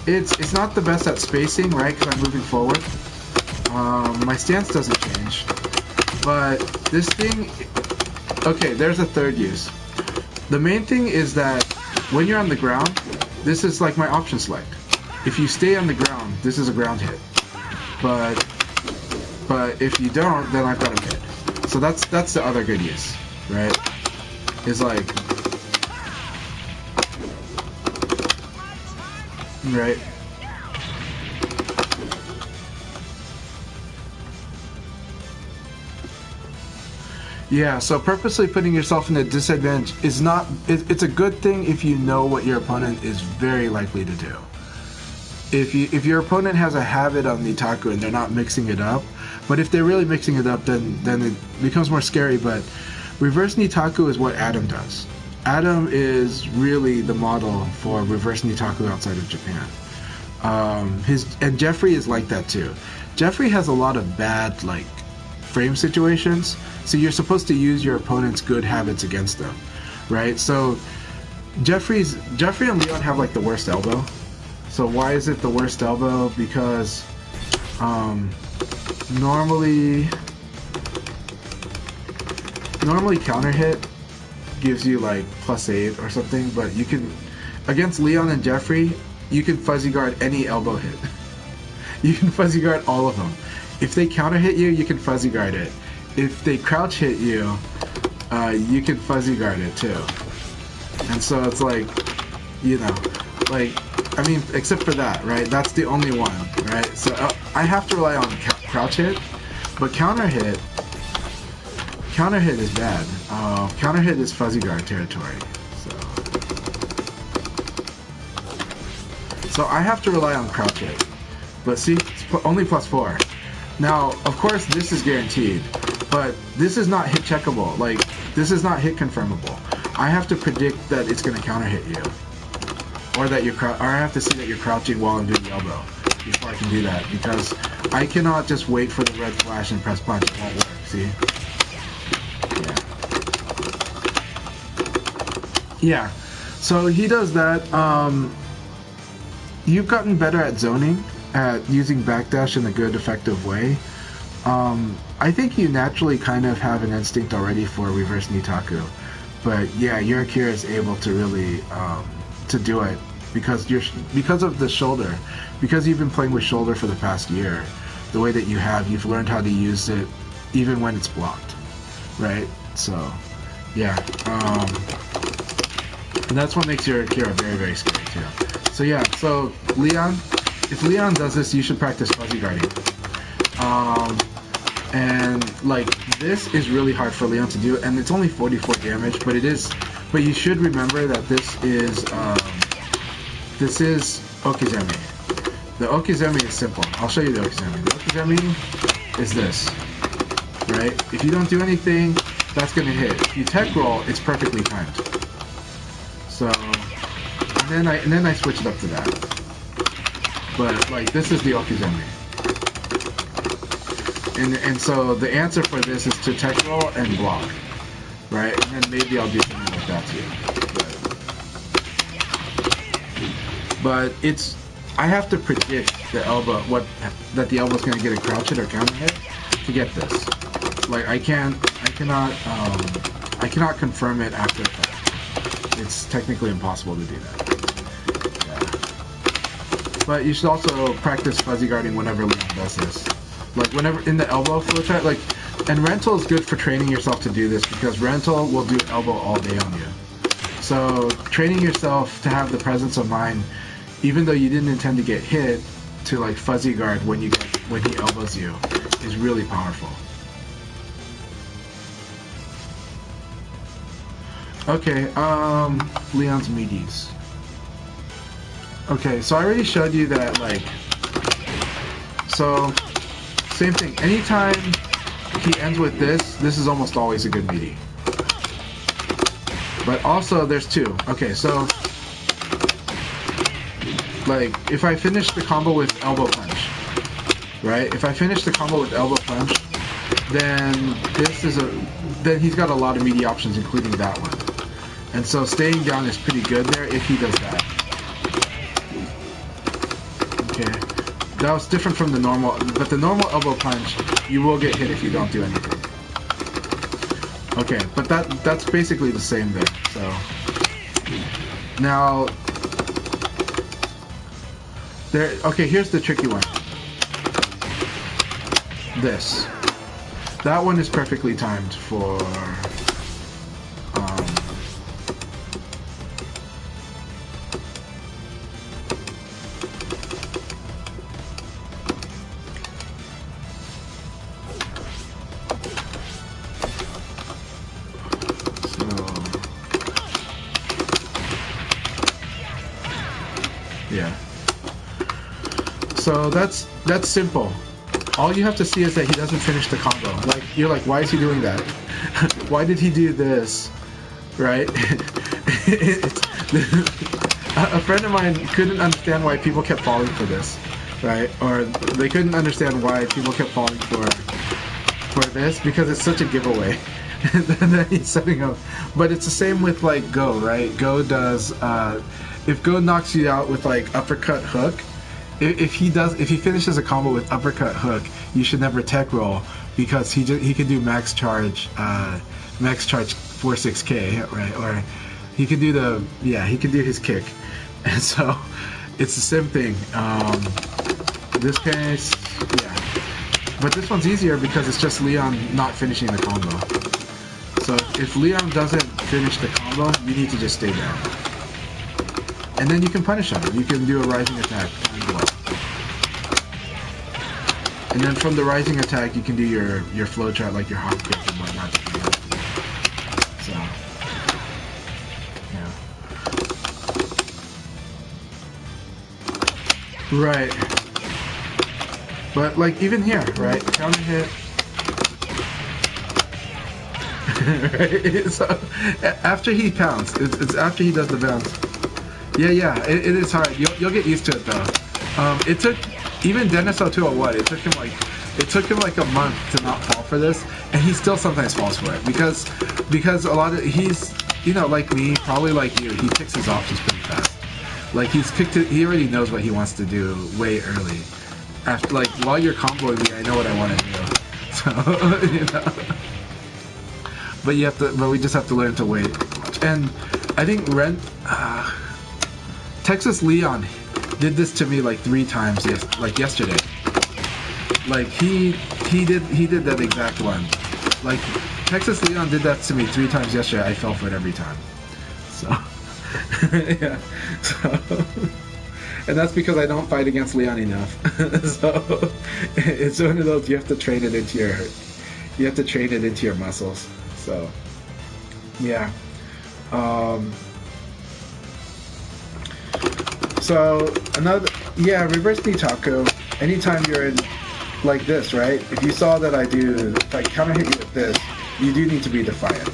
Speaker 1: it's not the best at spacing, right? Because I'm moving forward. My stance doesn't change, but this thing. Okay, there's a third use. The main thing is that when you're on the ground, this is like my option select. If you stay on the ground, this is a ground hit. But if you don't, then I've got a hit. So that's the other good use, right? Is like, right? Yeah, so purposely putting yourself in a disadvantage is not, it's a good thing if you know what your opponent is very likely to do. If your opponent has a habit on Nitaku and they're not mixing it up, but if they're really mixing it up, then it becomes more scary. But reverse Nitaku is what Adam does. Adam is really the model for reverse Nitaku outside of Japan. And Jeffrey is like that too. Jeffrey has a lot of bad like frame situations, so you're supposed to use your opponent's good habits against them, right? So Jeffrey and Leon have like the worst elbow. So why is it the worst elbow? Because normally counter hit gives you like +8 or something, but you can, against Leon and Jeffrey, you can fuzzy guard any elbow hit. You can fuzzy guard all of them. If they counter hit you, you can fuzzy guard it. If they crouch hit you, you can fuzzy guard it too. And so it's like, you know, like, I mean, except for that, right? That's the only one, right? So I have to rely on crouch hit, but counter hit is bad. Counter hit is fuzzy guard territory. So I have to rely on crouch hit. But see, it's only +4. Now, of course, this is guaranteed, but this is not hit checkable. Like, this is not hit confirmable. I have to predict that it's going to counter hit you, or that or I have to see that you're crouching while I'm doing the elbow before I can do that, because I cannot just wait for the red flash and press punch. It won't work. See? Yeah. So he does that. You've gotten better at zoning, at using backdash in a good, effective way. I think you naturally kind of have an instinct already for reverse Nitaku, but yeah, your Akira is able to really to do it because of the shoulder, because you've been playing with shoulder for the past year. The way that you've learned how to use it, even when it's blocked, right? So, yeah, and that's what makes your Akira very, very scary too. So yeah, so Leon, if Leon does this, you should practice fuzzy guarding. And like this is really hard for Leon to do, and it's only 44 damage, but it is. But you should remember that this is Okizeme. The Okizeme is simple. I'll show you the Okizeme. The Okizeme is this, right? If you don't do anything, that's gonna hit. If you tech roll, it's perfectly timed. So, and then I switched up to that. But like this is the Okizeme. And so the answer for this is to tech roll and block, right? And then maybe I'll do something like that too. But it's, I have to predict the elbow, that the elbow's gonna get a crouch hit or counter hit to get this. Like I cannot confirm it after the fact. It's technically impossible to do that. Yeah. But you should also practice fuzzy guarding whenever Leon does this. Like whenever in the elbow flowchart, like, and rental is good for training yourself to do this because rental will do elbow all day on you. So training yourself to have the presence of mind, even though you didn't intend to get hit, to like fuzzy guard when he elbows you, is really powerful. Okay, Leon's meaties. Okay, so I already showed you that, like, so same thing. Anytime he ends with this is almost always a good meaty. But also there's two. Okay, so like if I finish the combo with elbow punch, right? If I finish the combo with elbow punch, then then he's got a lot of meaty options, including that one. And so staying down is pretty good there if he does that. Okay. That was different from the normal, but the normal elbow punch, you will get hit if you don't do anything. Okay, but that's basically the same there. So now there. Okay, here's the tricky one. This. That one is perfectly timed for. Yeah. So that's simple. All you have to see is that he doesn't finish the combo. Like you're like, why is he doing that? Why did he do this? Right? A friend of mine couldn't understand why people kept falling for this, right? Or they couldn't understand why people kept falling for this because it's such a giveaway. And then he's setting up. But it's the same with like Go, right? Go does. If Go knocks you out with like uppercut hook, if he finishes a combo with uppercut hook, you should never tech roll because he can do max charge 46k, right? Or he can do he can do his kick, and so it's the same thing. In this case, yeah, but this one's easier because it's just Leon not finishing the combo. So if Leon doesn't finish the combo, you need to just stay down. And then you can punish him. You can do a rising attack. And then from the rising attack, you can do your flowchart, like your hop kick and whatnot. So, yeah. Right. But like even here, right? Counter hit. Right? So after he pounds, it's after he does the bounce. Yeah, it is hard. You'll get used to it though. It took even Dennis 0201. It took him like a month to not fall for this, and he still sometimes falls for it because a lot of he's like me, probably like you. He picks his options pretty fast. Like he already knows what he wants to do way early. After like while you're comboing me, I know what I want to do. So But we just have to learn to wait. And I think Texas Leon did this to me like 3 times yesterday. Like he did that exact one. Like Texas Leon did that to me 3 times yesterday. I fell for it every time. So yeah. So And that's because I don't fight against Leon enough. So it's one of those, you have to train it into your muscles. So yeah. So another, yeah, reverse Nitaku. Anytime you're in like this, right? If you saw that if I counter hit you with this, you do need to be defiant.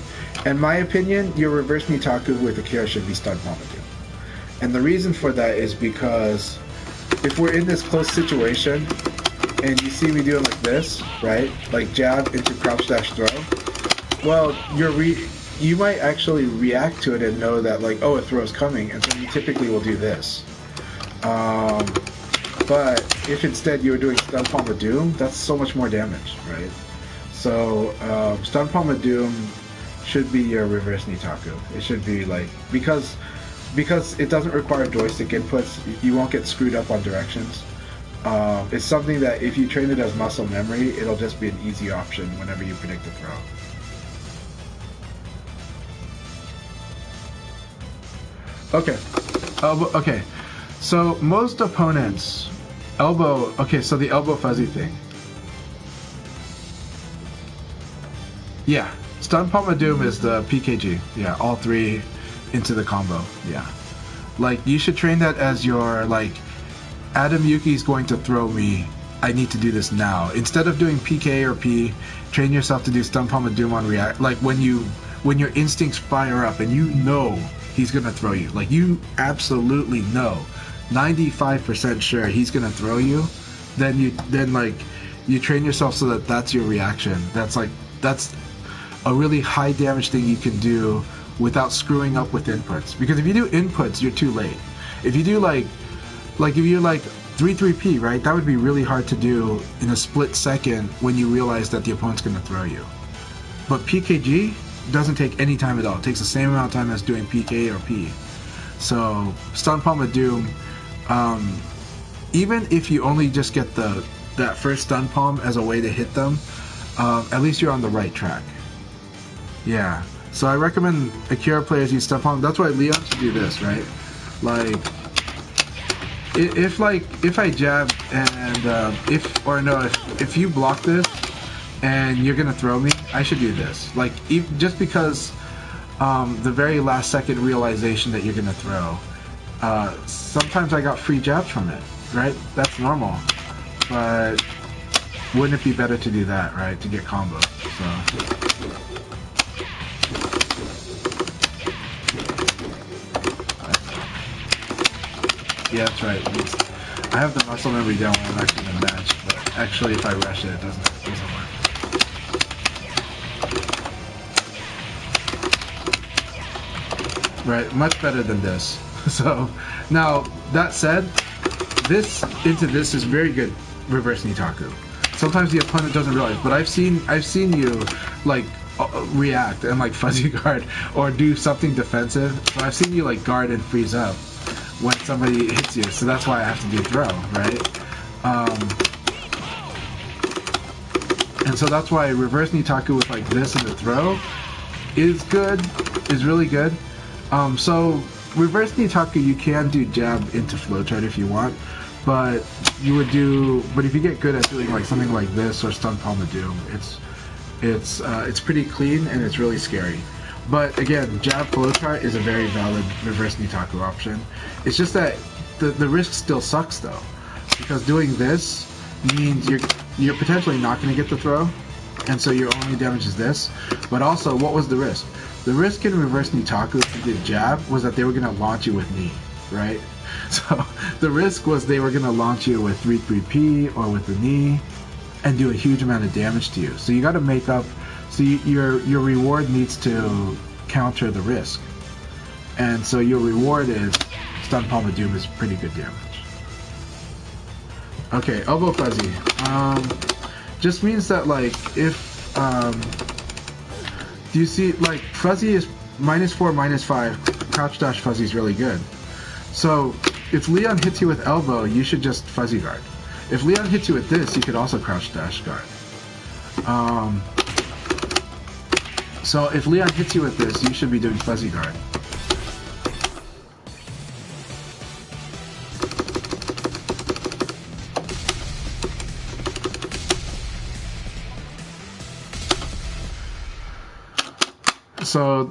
Speaker 1: In my opinion, your reverse Nitaku with Akira should be stun Pomadou. And the reason for that is because if we're in this close situation and you see me doing like this, right? Like jab into crouch dash throw. Well, you might actually react to it and know that like, oh, a throw's coming, and so you typically will do this. But if instead you were doing stun palm of doom, that's so much more damage, right? So stun palm of doom should be your reverse Nitaku. It should be like, because it doesn't require joystick inputs, you won't get screwed up on directions. It's something that if you train it as muscle memory, it'll just be an easy option whenever you predict a throw. Okay. Okay. So most opponents elbow. Okay, so the elbow fuzzy thing. Yeah, stun palm of doom is the PKG. Yeah, all three into the combo. Yeah, like you should train that as your like, Adam Yuki's going to throw me, I need to do this now. Instead of doing PK or P, train yourself to do stun palm of doom on react. Like when your instincts fire up and you know he's gonna throw you. Like you absolutely know, 95% sure he's gonna throw you. Then you train yourself so that that's your reaction. That's a really high damage thing you can do without screwing up with inputs. Because if you do inputs, you're too late. If you do like if you're like 3-3-P, right? That would be really hard to do in a split second when you realize that the opponent's gonna throw you. But PKG doesn't take any time at all. It takes the same amount of time as doing PK or P. So stun palm of doom, even if you only just get that first stun palm as a way to hit them, at least you're on the right track. Yeah. So I recommend Akira players use stun palm. That's why Leon should do this, right? Like if I jab and if you block this and you're gonna throw me, I should do this. Like just because the very last second realization that you're gonna throw. Sometimes I got free jabs from it, right? That's normal. But wouldn't it be better to do that, right? To get combos. So. Yeah, that's right. I have the muscle memory down when I'm actually in a match, but actually if I rush it, it doesn't work. Right, much better than this. So, now, that said, this is very good reverse Nitaku. Sometimes the opponent doesn't realize, but I've seen you, like, react and, like, fuzzy guard or do something defensive. So I've seen you, like, guard and freeze up when somebody hits you, so that's why I have to do throw, right? And so that's why reverse Nitaku with like this and the throw is really good. So reverse Nitaku, you can do jab into flowchart if you want, but if you get good at doing like something like this or stun palm of doom, it's pretty clean and it's really scary. But again, jab flowchart is a very valid reverse Nitaku option. It's just that the risk still sucks though, because doing this means you're potentially not going to get the throw, and so your only damage is this. But also, what was the risk? The risk in reverse Nitaku if you did jab was that they were going to launch you with knee, right? So the risk was they were going to launch you with 3-3-P or with the knee and do a huge amount of damage to you. So you got to make up. So your reward needs to counter the risk, and so your reward is stun palm of doom is pretty good damage. Okay, elbow fuzzy. Just means that like if do you see like fuzzy is -4, -5. Crouch dash fuzzy is really good. So if Leon hits you with elbow, you should just fuzzy guard. If Leon hits you with this, you could also crouch dash guard. So if Leon hits you with this, you should be doing fuzzy guard. So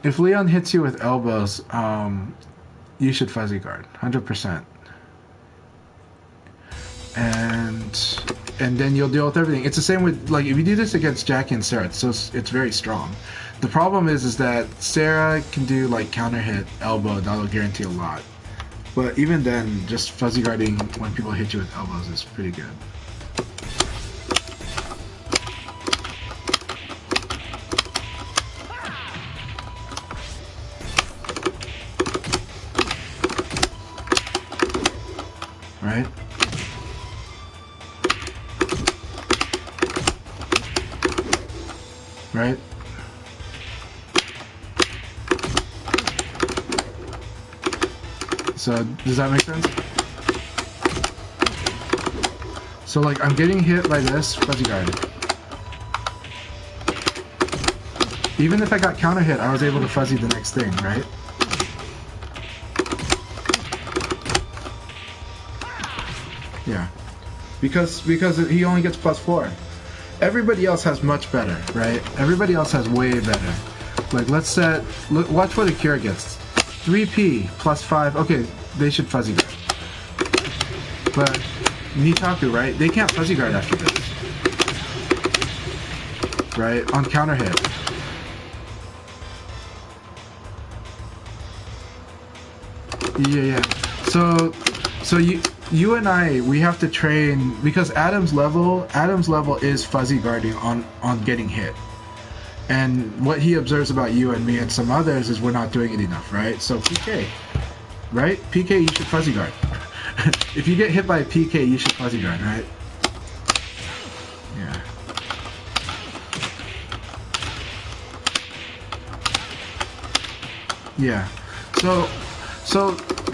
Speaker 1: if Leon hits you with elbows, you should fuzzy guard 100%. And then you'll deal with everything. It's the same with, like, if you do this against Jackie and Sarah, it's very strong. The problem is that Sarah can do like counter hit, elbow, that'll guarantee a lot. But even then, just fuzzy guarding when people hit you with elbows is pretty good. Right? Right? So, does that make sense? So, like, I'm getting hit by this, fuzzy guard. Even if I got counter hit, I was able to fuzzy the next thing, right? Yeah. Because he only gets +4. Everybody else has much better, right? Everybody else has way better. Like, let's set... watch what Akira gets. 3P +5. Okay, they should fuzzy guard. But Nitaku, right? They can't fuzzy guard after this. Right? On counter hit. Yeah. So you and I, we have to train, because Adam's level is fuzzy guarding on getting hit. And what he observes about you and me and some others is we're not doing it enough, right? So PK, right? PK, you should fuzzy guard. If you get hit by a PK, you should fuzzy guard, right? Yeah. Yeah. So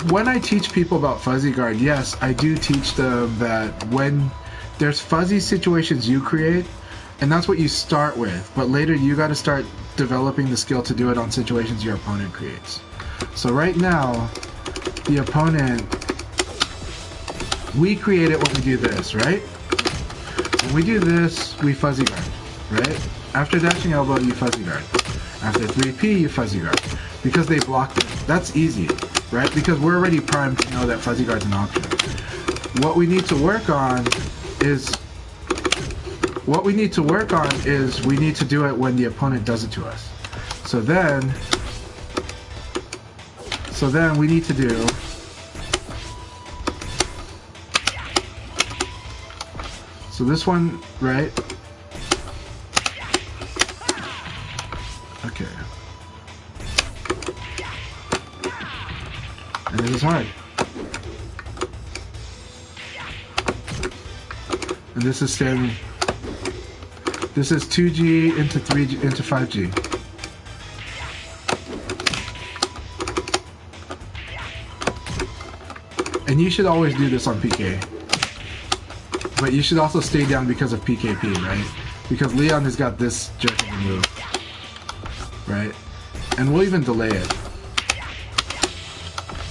Speaker 1: when I teach people about fuzzy guard, yes, I do teach them that when there's fuzzy situations you create, and that's what you start with, but later you got to start developing the skill to do it on situations your opponent creates. So right now, the opponent, we create it when we do this, right? When we do this, we fuzzy guard, right? After dashing elbow, you fuzzy guard. After 3P, you fuzzy guard. Because they blocked it. That's easy, right? Because we're already primed to know that fuzzy guard's an option. What we need to work on is we need to do it when the opponent does it to us. So then we need to do so this one, right? Okay. And this is hard. And this is standing. This is 2G into 3G into 5G. And you should always do this on PK. But you should also stay down because of PKP, right? Because Leon has got this jerk of a move. Right? And we'll even delay it.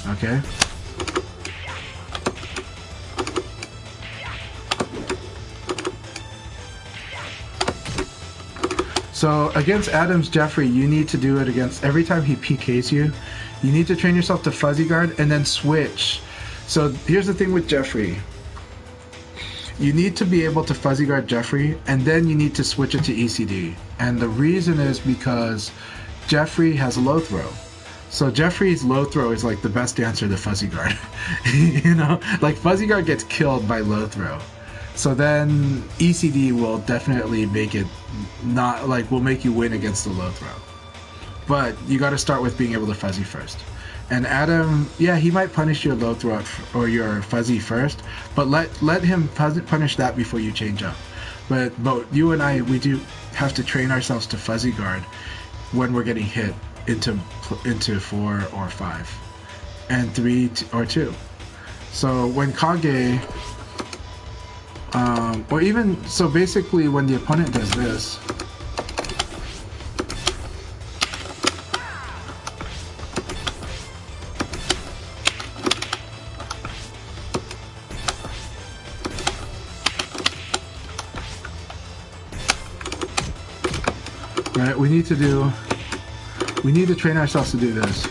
Speaker 1: Okay? So against Adam's Jeffrey, you need to do it against every time he PKs you. You need to train yourself to fuzzy guard and then switch. So here's the thing with Jeffrey. You need to be able to fuzzy guard Jeffrey, and then you need to switch it to ECD. And the reason is because Jeffrey has a low throw. So Jeffrey's low throw is like the best answer to fuzzy guard. You know, like fuzzy guard gets killed by low throw. So then ECD will definitely make it not, like, will make you win against the low throw. But you got to start with being able to fuzzy first. And Adam, yeah, he might punish your low throw or your fuzzy first, but let him punish that before you change up. But you and I, we do have to train ourselves to fuzzy guard when we're getting hit into 4 or 5 and 3 or 2. So when Kage, or even, so basically when the opponent does this, right, we need to do We need to train ourselves to do this.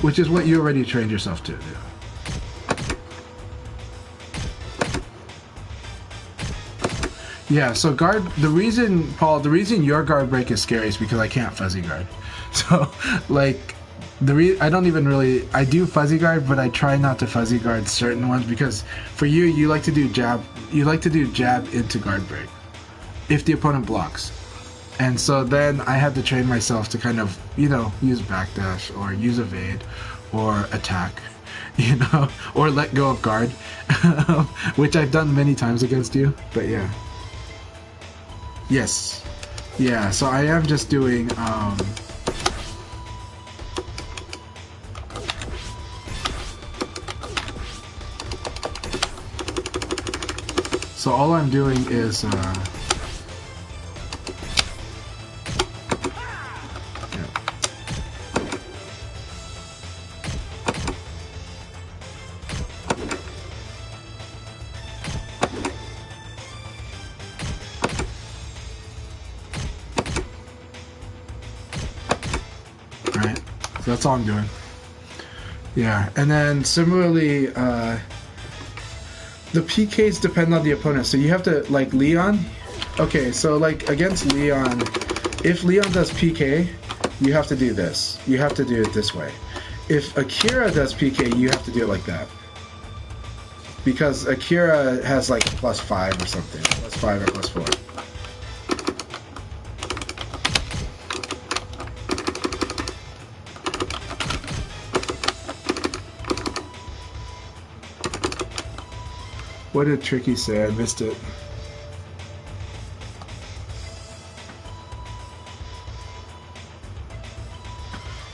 Speaker 1: Which is what you already trained yourself to do. Yeah, so guard, the reason, Paul, the reason your guard break is scary is because I can't fuzzy guard. So, like, I don't even really, I do fuzzy guard, but I try not to fuzzy guard certain ones because for you, you like to do jab into guard break if the opponent blocks. And so then I had to train myself to kind of, you know, use backdash or use evade or attack, you know, or let go of guard, which I've done many times against you, but yeah. Yes. Yeah, so I am just doing, so all I'm doing is, that's all I'm doing. Yeah, and then similarly, the PKs depend on the opponent. So you have to, like Leon. Okay, so like against Leon, if Leon does PK, you have to do this. You have to do it this way. If Akira does PK, you have to do it like that. Because Akira has like +5 or something. +5 or +4. What did Tricky say? I missed it.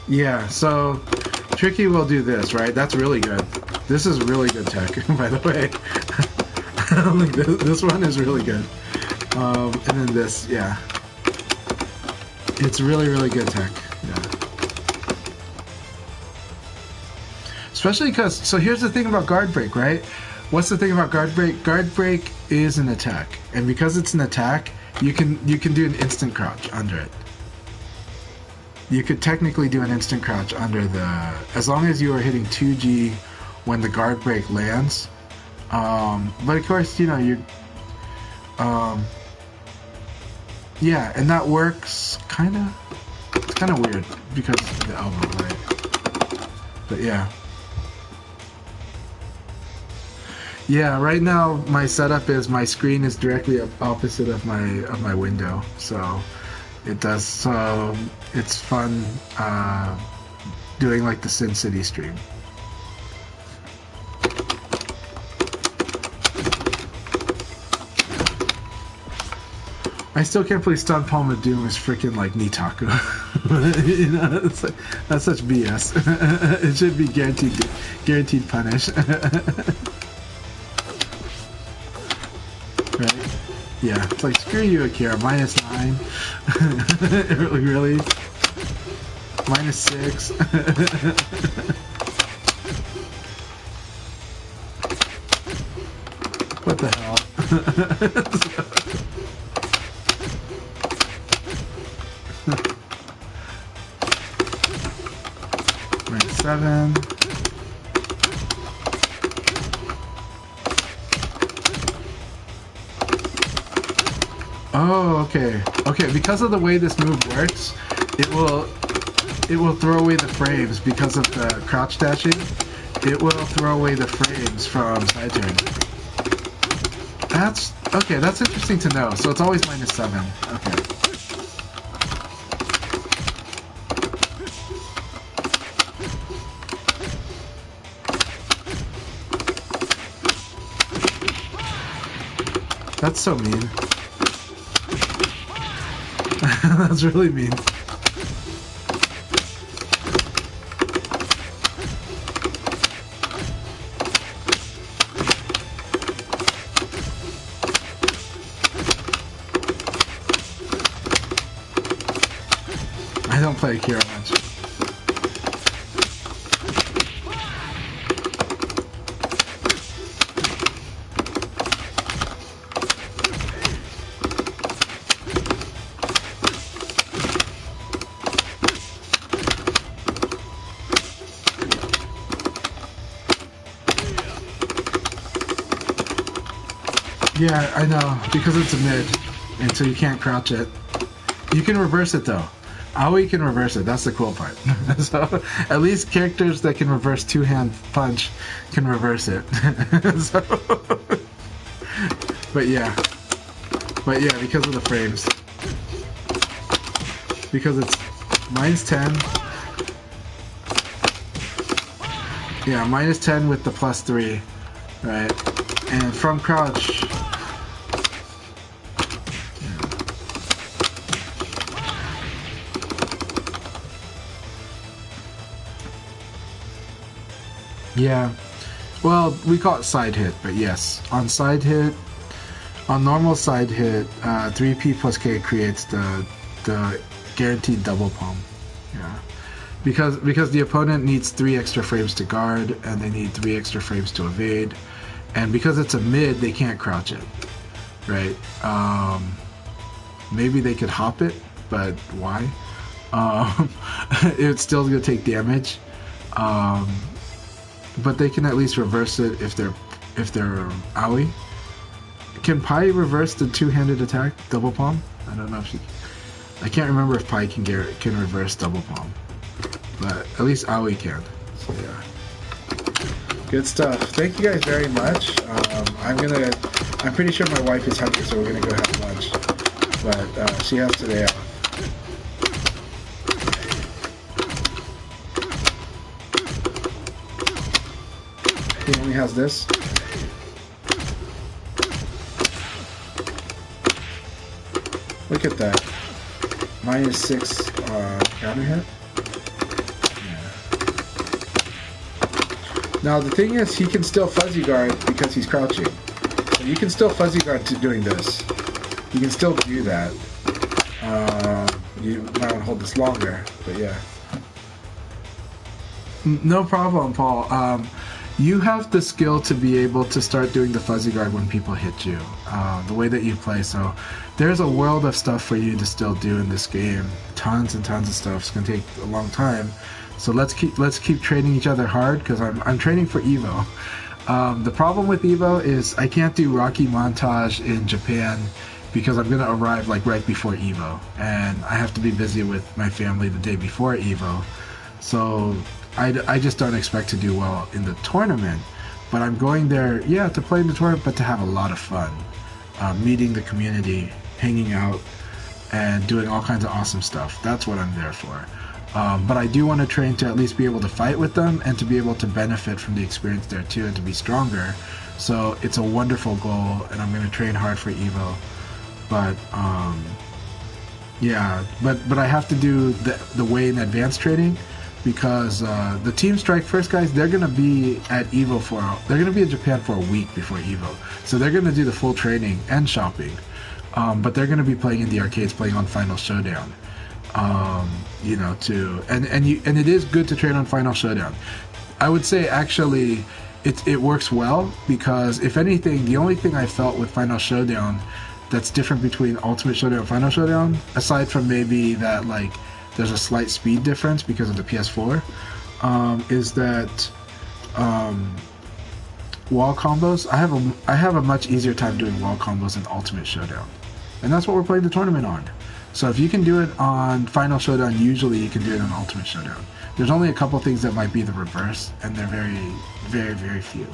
Speaker 1: Yeah, so Tricky will do this, right? That's really good. This is really good tech, by the way. I don't think this one is really good. And then this, yeah. It's really, really good tech. Yeah. Especially because, so here's the thing about guard break, right? What's the thing about guard break? Guard break is an attack, and because it's an attack, you can do an instant crouch under it. You could technically do an instant crouch under the, as long as you are hitting 2G when the guard break lands. But of course, you know, yeah, and that works kinda. It's kinda weird because of the elbow, right? But yeah. Yeah, right now my setup is my screen is directly opposite of my window, so it does. So it's fun doing like the Sin City stream. I still can't believe Stun Palm of Doom is freaking like Nitaku. You know, it's like, that's such BS. It should be guaranteed punish. Right? Yeah, it's like, screw you, Akira, -9. Really? -6. What the hell? -7. Oh, okay. Okay, because of the way this move works, it will throw away the frames because of the crouch dashing. It will throw away the frames from side turn. That's okay, that's interesting to know. So it's always -7. Okay. That's so mean. That's really mean. I don't play Akira much. Yeah, I know, because it's a mid, and so you can't crouch it. You can reverse it though. Aoi can reverse it, that's the cool part. So, at least characters that can reverse two-hand punch can reverse it. So, but yeah, because of the frames. Because it's -10. Yeah, -10 with the +3, right? And from crouch. Yeah, well, we call it side hit, but yes, on side hit, on normal side hit, 3P plus K creates the guaranteed double palm. Yeah, because the opponent needs 3 extra frames to guard, and they need 3 extra frames to evade, and because it's a mid, they can't crouch it, right? Maybe they could hop it, but why? It's still gonna take damage. But they can at least reverse it if they're Aoi. Can Pai reverse the two-handed attack double palm? I don't know if she. I can't remember if Pai can reverse double palm, but at least Aoi can. So yeah, good stuff. Thank you guys very much. I'm pretty sure my wife is hungry, so we're gonna go have lunch. But she has today off. He only has this. Look at that. -6 counter hit. Yeah. Now the thing is, he can still fuzzy guard because he's crouching. So you can still fuzzy guard to doing this. You can still do that. You might want to hold this longer, but yeah. No problem, Paul. You have the skill to be able to start doing the fuzzy guard when people hit you, the way that you play. So there's a world of stuff for you to still do in this game. Tons and tons of stuff. It's gonna take a long time. So let's keep training each other hard, because I'm training for Evo. The problem with Evo is I can't do Rocky Montage in Japan because I'm gonna arrive like right before Evo, and I have to be busy with my family the day before Evo. So I just don't expect to do well in the tournament, but I'm going there, yeah, to play in the tournament, but to have a lot of fun, meeting the community, hanging out, and doing all kinds of awesome stuff. That's what I'm there for. But I do want to train to at least be able to fight with them and to be able to benefit from the experience there too, and to be stronger. So it's a wonderful goal, and I'm going to train hard for Evo. But yeah, but I have to do the way in advanced training, because the Team Strike First guys, they're gonna be at Evo they're gonna be in Japan for a week before Evo, so they're gonna do the full training and shopping, but they're gonna be playing in the arcades, playing on Final Showdown, you know, and it is good to train on Final Showdown. I would say actually it works well, because if anything, the only thing I felt with Final Showdown that's different between Ultimate Showdown and Final Showdown, aside from maybe that like there's a slight speed difference because of the PS4, is that wall combos. I have a much easier time doing wall combos in Ultimate Showdown, and that's what we're playing the tournament on. So if you can do it on Final Showdown, usually you can do it on Ultimate Showdown. There's only a couple things that might be the reverse, and they're very, very, very few.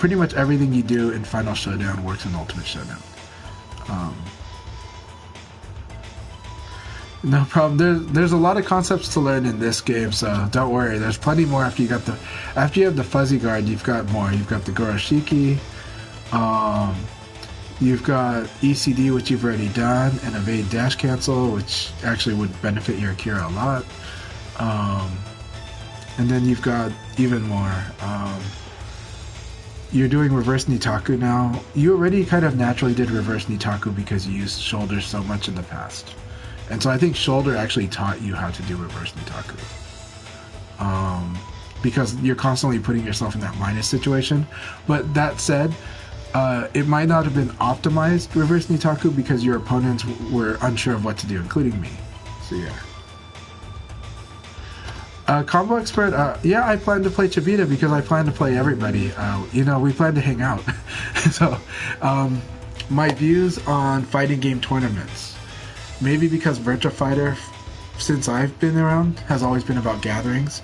Speaker 1: Pretty much everything you do in Final Showdown works in Ultimate Showdown. No problem. There's a lot of concepts to learn in this game, so don't worry. There's plenty more after you have the fuzzy guard. You've got more. You've got the Goroshiki. You've got ECD, which you've already done, and evade dash cancel, which actually would benefit your Akira a lot. And then you've got even more. You're doing reverse Nitaku now. You already kind of naturally did reverse Nitaku because you used shoulders so much in the past. And so I think shoulder actually taught you how to do reverse Nitaku. Because you're constantly putting yourself in that minus situation. But that said, it might not have been optimized reverse Nitaku because your opponents were unsure of what to do, including me. So yeah. Combo expert, yeah, I plan to play Chibita because I plan to play everybody. You know, we plan to hang out. So, my views on fighting game tournaments. Maybe because Virtua Fighter, since I've been around, has always been about gatherings.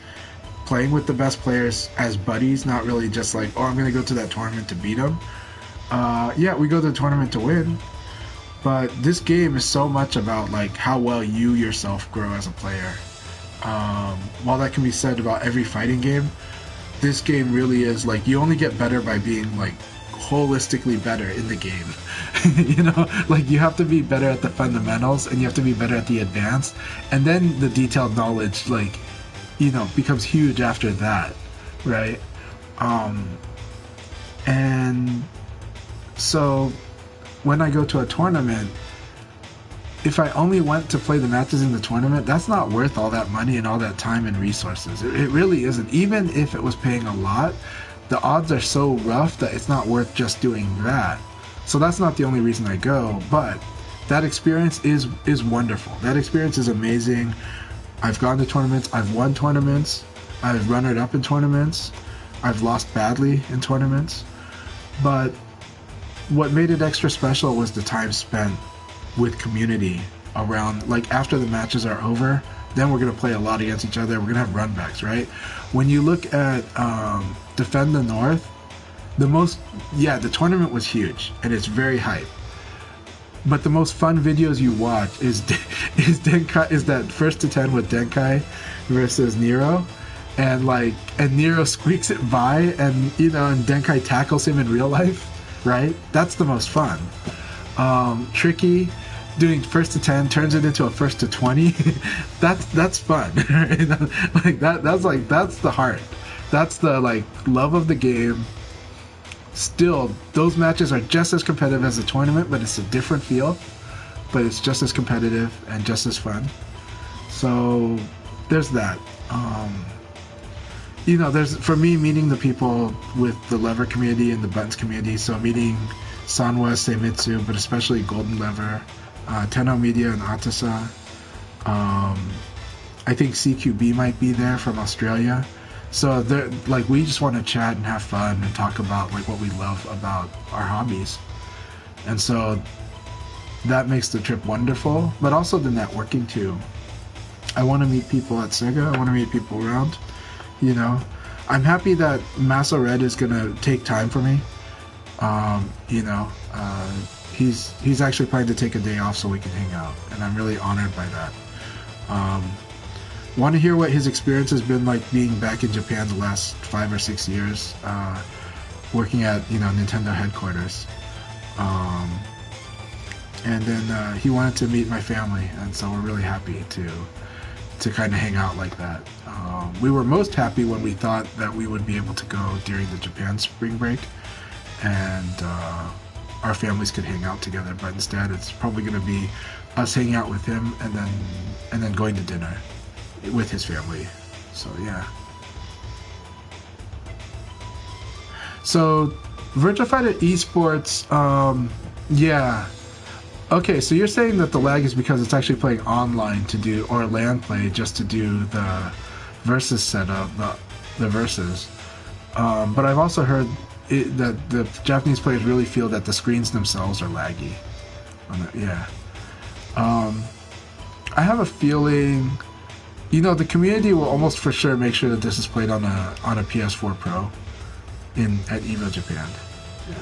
Speaker 1: Playing with the best players as buddies, not really just like, oh, I'm going to go to that tournament to beat them. Yeah, we go to the tournament to win. But this game is so much about like how well you yourself grow as a player. While that can be said about every fighting game, this game really is like you only get better by being like holistically better in the game. You know, like you have to be better at the fundamentals and you have to be better at the advanced, and then the detailed knowledge, like, you know, becomes huge after that, right? And so when I go to a tournament, if I only went to play the matches in the tournament, that's not worth all that money and all that time and resources. It really isn't. Even if it was paying a lot, the odds are so rough that it's not worth just doing that. So that's not the only reason I go, but that experience is wonderful. That experience is amazing. I've gone to tournaments, I've won tournaments, I've runner-up in tournaments, I've lost badly in tournaments, but what made it extra special was the time spent with community around, like after the matches are over, then we're going to play a lot against each other, we're going to have runbacks, right? When you look at Defend the North, the tournament was huge and it's very hype. But the most fun videos you watch is that first to 10 with Denkai versus Nero, and Nero squeaks it by, and you know, and Denkai tackles him in real life, right? That's the most fun. Tricky doing first to 10 turns it into a first to 20. that's fun. Right? Like that's the heart. That's the like love of the game. Still, those matches are just as competitive as the tournament, but it's a different feel. But it's just as competitive and just as fun. So there's that. You know, there's, for me, meeting the people with the lever community and the buttons community. So meeting Sanwa, Seimitsu, but especially Golden Lever, Tenno Media and Atasa. I think CQB might be there from Australia. So they're like, we just want to chat and have fun and talk about like what we love about our hobbies. And so that makes the trip wonderful, but also the networking too. I want to meet people at Sega. I want to meet people around. You know, I'm happy that Massa Red is gonna take time for me. You know, he's actually planning to take a day off so we can hang out, and I'm really honored by that. Want to hear what his experience has been like being back in Japan the last 5 or 6 years, working at, you know, Nintendo headquarters. And then he wanted to meet my family, and so we're really happy to kind of hang out like that. We were most happy when we thought that we would be able to go during the Japan spring break and our families could hang out together, but instead it's probably going to be us hanging out with him and then going to dinner with his family. So yeah. So Virtua Fighter Esports, yeah. Okay, so you're saying that the lag is because it's actually playing online to do, or LAN play just to do the versus setup, the versus. But I've also heard that the Japanese players really feel that the screens themselves are laggy. Yeah. I have a feeling, you know, the community will almost for sure make sure that this is played on a PS4 Pro at EVO Japan. Yeah.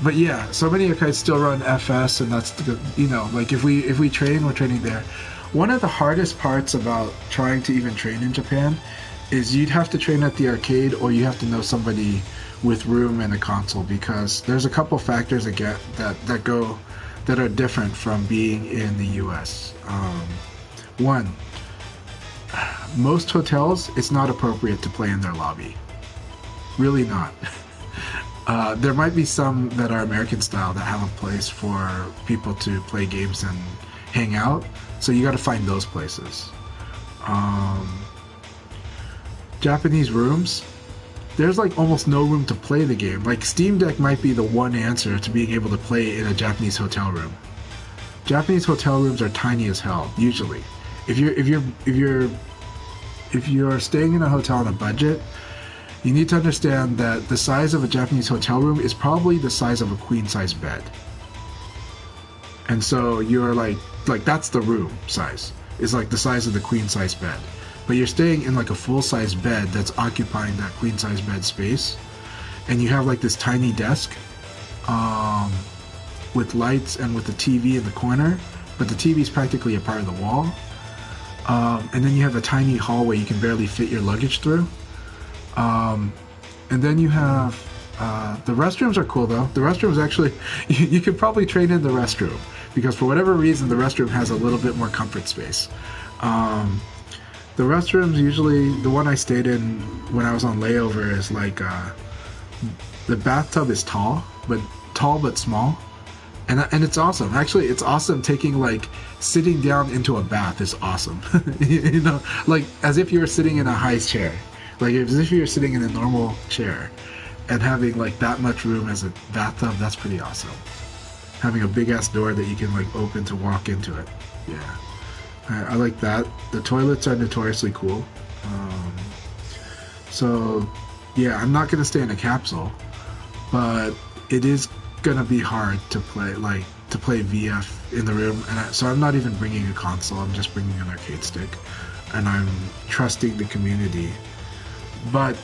Speaker 1: But yeah, so many yokai still run FS, and that's the, you know, like if we train, we're training there. One of the hardest parts about trying to even train in Japan is you'd have to train at the arcade, or you have to know somebody with room and a console, because there's a couple factors that are different from being in the US. One, most hotels, it's not appropriate to play in their lobby. Really not. There might be some that are American style that have a place for people to play games and hang out, so you gotta find those places. Japanese rooms, there's like almost no room to play the game. Like Steam Deck might be the one answer to being able to play in a Japanese hotel room. Japanese hotel rooms are tiny as hell usually. If you're staying in a hotel on a budget, you need to understand that the size of a Japanese hotel room is probably the size of a queen size bed. And so you're like that's the room size. Is like the size of the queen size bed. But you're staying in like a full size bed that's occupying that queen size bed space. And you have like this tiny desk with lights and with the TV in the corner, but the TV is practically a part of the wall. And then you have a tiny hallway you can barely fit your luggage through. And then you have the restrooms are cool though. The restrooms actually, you could probably trade in the restroom because for whatever reason the restroom has a little bit more comfort space. The restrooms usually, the one I stayed in when I was on layover is like the bathtub is tall but small. And it's awesome. Actually, it's awesome taking like sitting down into a bath is awesome. You know, like as if you were sitting in a high chair, like as if you were sitting in a normal chair, and having like that much room as a bathtub. That's pretty awesome. Having a big ass door that you can like open to walk into it. Yeah, I like that. The toilets are notoriously cool. So yeah, I'm not gonna stay in a capsule, but it is gonna be hard to play VF in the room, and so I'm not even bringing a console. I'm just bringing an arcade stick, and I'm trusting the community. But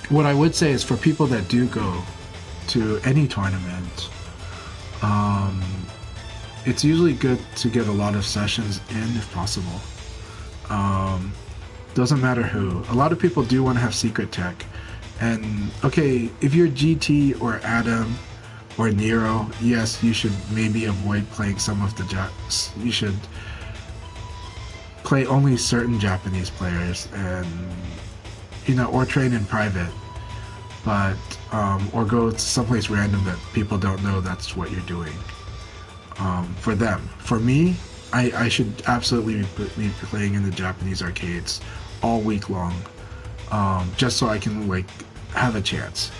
Speaker 1: what I would say is for people that do go to any tournament, it's usually good to get a lot of sessions in if possible. Doesn't matter who. A lot of people do want to have secret tech, and okay, if you're GT or Adam or Nero, yes, you should maybe avoid playing some of the you should play only certain Japanese players, and you know, or train in private, but or go to someplace random that people don't know that's what you're doing. For them, for me, I should absolutely be playing in the Japanese arcades all week long, just so I can like have a chance.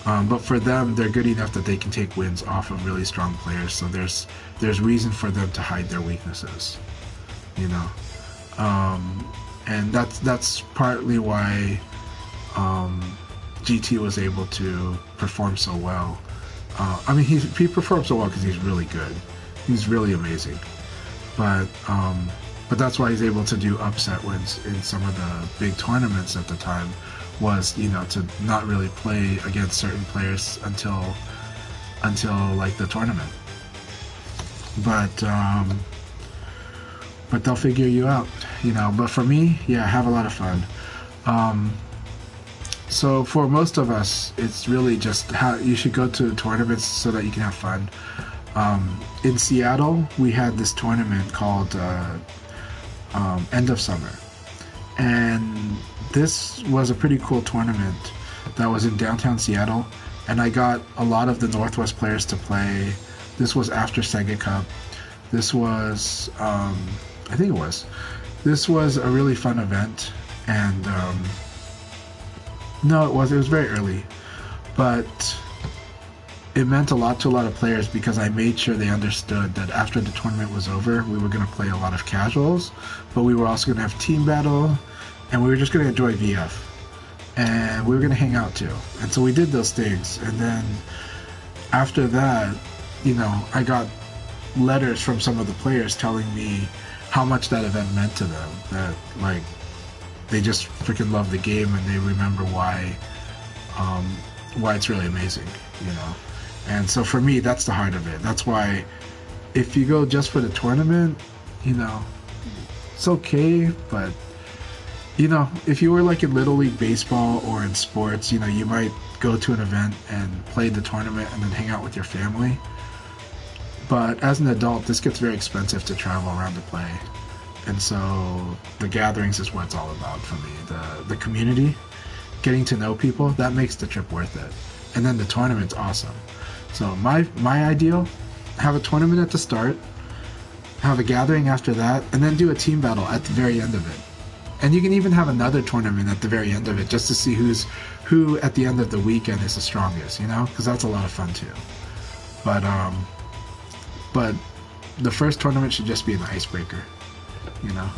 Speaker 1: But for them, they're good enough that they can take wins off of really strong players. So there's reason for them to hide their weaknesses, you know. And that's partly why GT was able to perform so well. I mean, he performed so well because he's really good. He's really amazing. But that's why he's able to do upset wins in some of the big tournaments at the time. Was, you know, to not really play against certain players until like the tournament. But they'll figure you out, you know. But for me, yeah, have a lot of fun. So for most of us, it's really just how you should go to tournaments so that you can have fun. In Seattle, we had this tournament called End of Summer, and this was a pretty cool tournament that was in downtown Seattle, and I got a lot of the Northwest players to play. This was after Sega Cup. This was, I think it was. This was a really fun event, and no, it was very early, but it meant a lot to a lot of players because I made sure they understood that after the tournament was over, we were going to play a lot of casuals, but we were also going to have team battle, and we were just going to enjoy VF, and we were going to hang out too. And so we did those things, and then after that, you know, I got letters from some of the players telling me how much that event meant to them, that like they just freaking love the game and they remember why it's really amazing, you know. And so for me, that's the heart of it. That's why if you go just for the tournament, you know, it's okay, but you know, if you were like in Little League Baseball or in sports, you know, you might go to an event and play the tournament and then hang out with your family. But as an adult, this gets very expensive to travel around to play. And so the gatherings is what it's all about for me. The community, getting to know people, that makes the trip worth it. And then the tournament's awesome. So my ideal, have a tournament at the start, have a gathering after that, and then do a team battle at the very end of it. And you can even have another tournament at the very end of it just to see who at the end of the weekend is the strongest, you know? Because that's a lot of fun too. But the first tournament should just be an icebreaker, you know.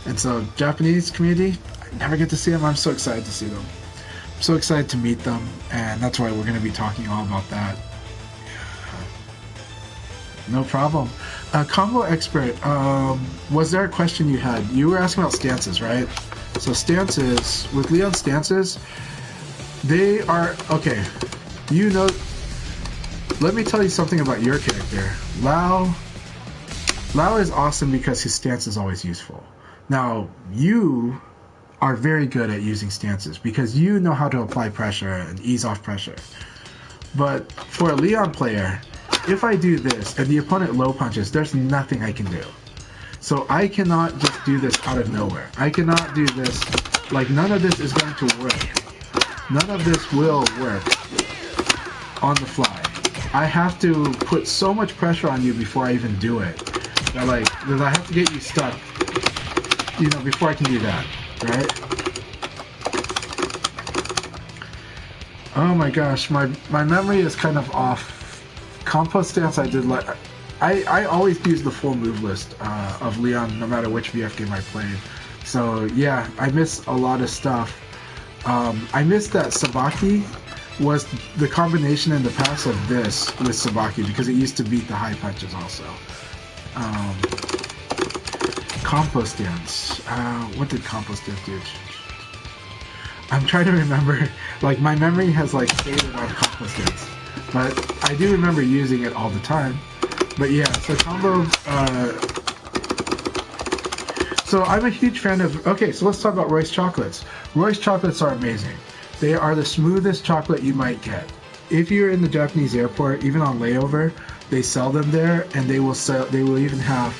Speaker 1: And so Japanese community, I never get to see them. I'm so excited to see them. I'm so excited to meet them, and that's why we're going to be talking all about that. No problem. Combo expert, was there a question you had? You were asking about stances, right? So stances, with Leon's stances, they are, okay, you know, let me tell you something about your character. Lao is awesome because his stance is always useful. Now, you are very good at using stances because you know how to apply pressure and ease off pressure. But for a Leon player, if I do this and the opponent low punches, there's nothing I can do. So I cannot just do this out of nowhere. I cannot do this, like none of this is going to work. None of this will work on the fly. I have to put so much pressure on you before I even do it. That, like, that I have to get you stuck, you know, before I can do that, right? Oh my gosh, my memory is kind of off. Compo stance I did like, I always use the full move list of Leon no matter which VF game I played. So yeah, I miss a lot of stuff. I missed that Sabaki was the combination in the past of this with Sabaki because it used to beat the high punches also. Compo stance. What did compo stance do? I'm trying to remember. Like my memory has like faded on compo stance, but I do remember using it all the time. But yeah, so combo. So I'm a huge fan of. Okay, so let's talk about Royce chocolates. Royce chocolates are amazing. They are the smoothest chocolate you might get. If you're in the Japanese airport, even on layover, they sell them there, and they will sell. They will even have.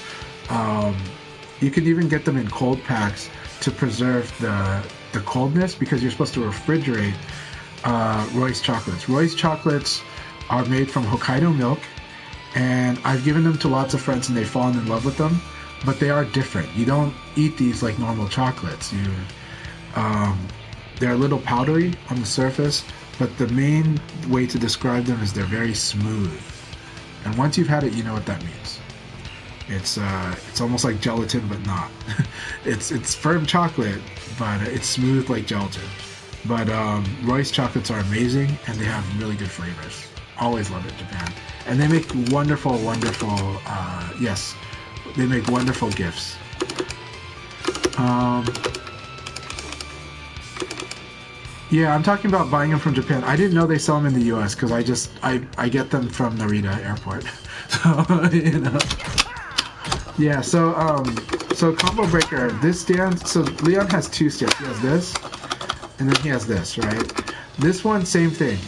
Speaker 1: You can even get them in cold packs to preserve the coldness because you're supposed to refrigerate Royce chocolates. Royce chocolates are made from Hokkaido milk, and I've given them to lots of friends and they've fallen in love with them. But they are different. You don't eat these like normal chocolates. They're a little powdery on the surface, but the main way to describe them is they're very smooth. And once you've had it, you know what that means. It's almost like gelatin, but not. it's firm chocolate, but it's smooth like gelatin. But Royce chocolates are amazing, and they have really good flavors. Always love it, Japan. And they make wonderful, yes, they make wonderful gifts. Yeah, I'm talking about buying them from Japan. I didn't know they sell them in the US because I get them from Narita Airport. So, you know. Yeah, so combo breaker, this stance, so Leon has two stances. He has this, and then he has this, right? This one, same thing.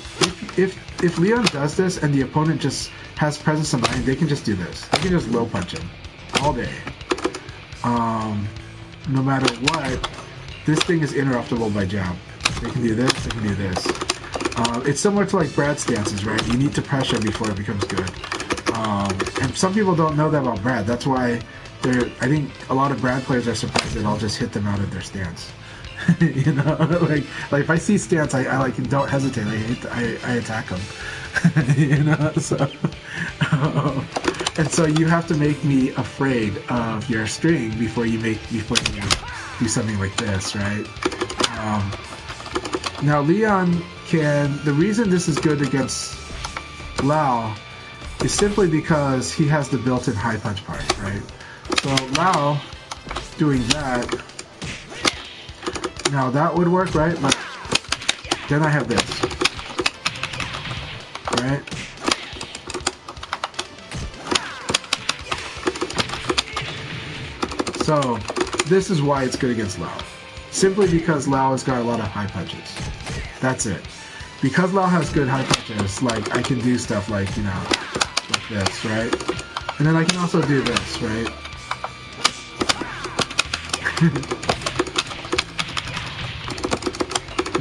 Speaker 1: If Leon does this and the opponent just has presence of mind, they can just do this. They can just low punch him all day. No matter what, this thing is interruptible by jab. They can do this, they can do this. It's similar to like Brad stances, right? You need to pressure before it becomes good. And some people don't know that about Brad. That's why I think a lot of Brad players are surprised that I'll just hit them out of their stance. You know, like if I see stance, I like don't hesitate. I attack them. You know, so and so you have to make me afraid of your string before you do something like this, right? Now Leon can. The reason this is good against Lao is simply because he has the built-in high punch part, right? So Lao doing that. Now that would work, right? But then I have this, right? So this is why it's good against Lao. Simply because Lao has got a lot of high punches. That's it. Because Lao has good high punches, like I can do stuff like, you know, like this, right? And then I can also do this, right?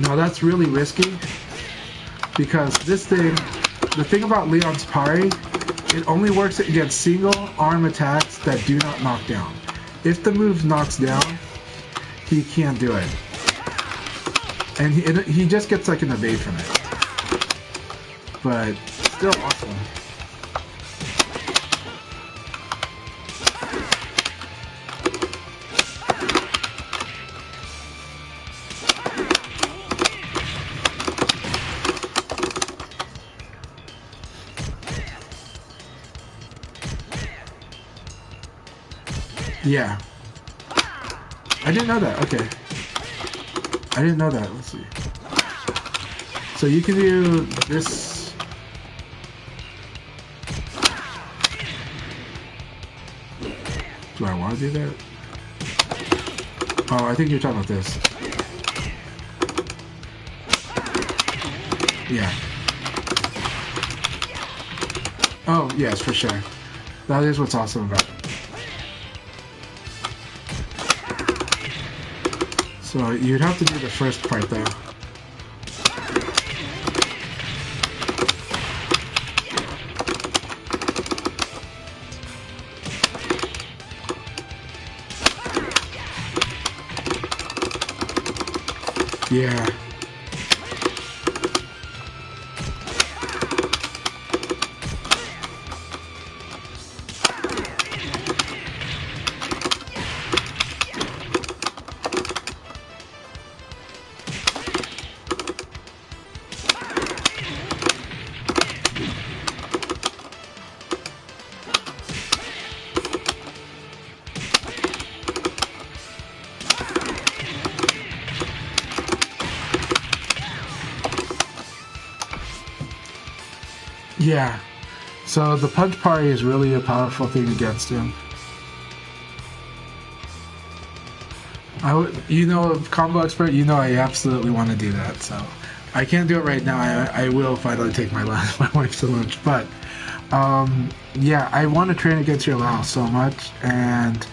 Speaker 1: Now that's really risky because this thing, the thing about Leon's parry, it only works against single arm attacks that do not knock down. If the move knocks down, he can't do it. And he just gets like an evade from it. But still awesome. Yeah. I didn't know that. Okay. I didn't know that. Let's see. So you can do this. Do I want to do that? Oh, I think you're talking about this. Yeah. Oh, yes, for sure. That is what's awesome about it. So you'd have to do the first part though. Yeah. Yeah. So the punch parry is really a powerful thing against him. Combo expert, I absolutely want to do that. So I can't do it right now. I will finally take my wife to lunch. But yeah, I want to train against your Lao so much, and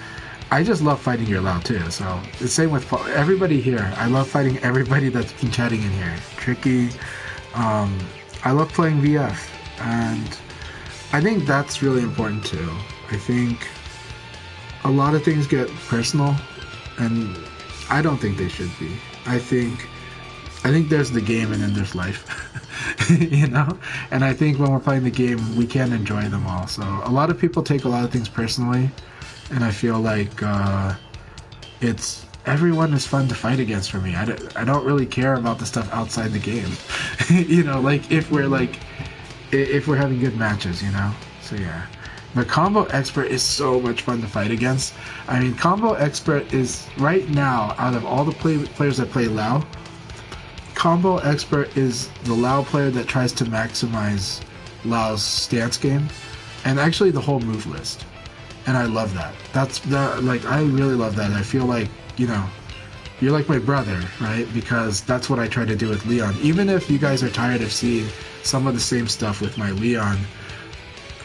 Speaker 1: I just love fighting your Lao too. So the same with everybody here. I love fighting everybody that's been chatting in here. Tricky. I love playing VF. And I think that's really important too. I think a lot of things get personal, and I don't think they should be. I think there's the game and then there's life, And I think when we're playing the game, we can enjoy them all. So a lot of people take a lot of things personally, and I feel like everyone is fun to fight against for me. I don't really care about the stuff outside the game, like if we're having good matches, So yeah. But Combo Expert is so much fun to fight against. I mean, Combo Expert is, right now, out of all the players that play Lao, Combo Expert is the Lao player that tries to maximize Lao's stance game, and actually the whole move list. And I love that. I really love that. I feel like, you're like my brother, right? Because that's what I try to do with Leon. Even if you guys are tired of seeing some of the same stuff with my Leon,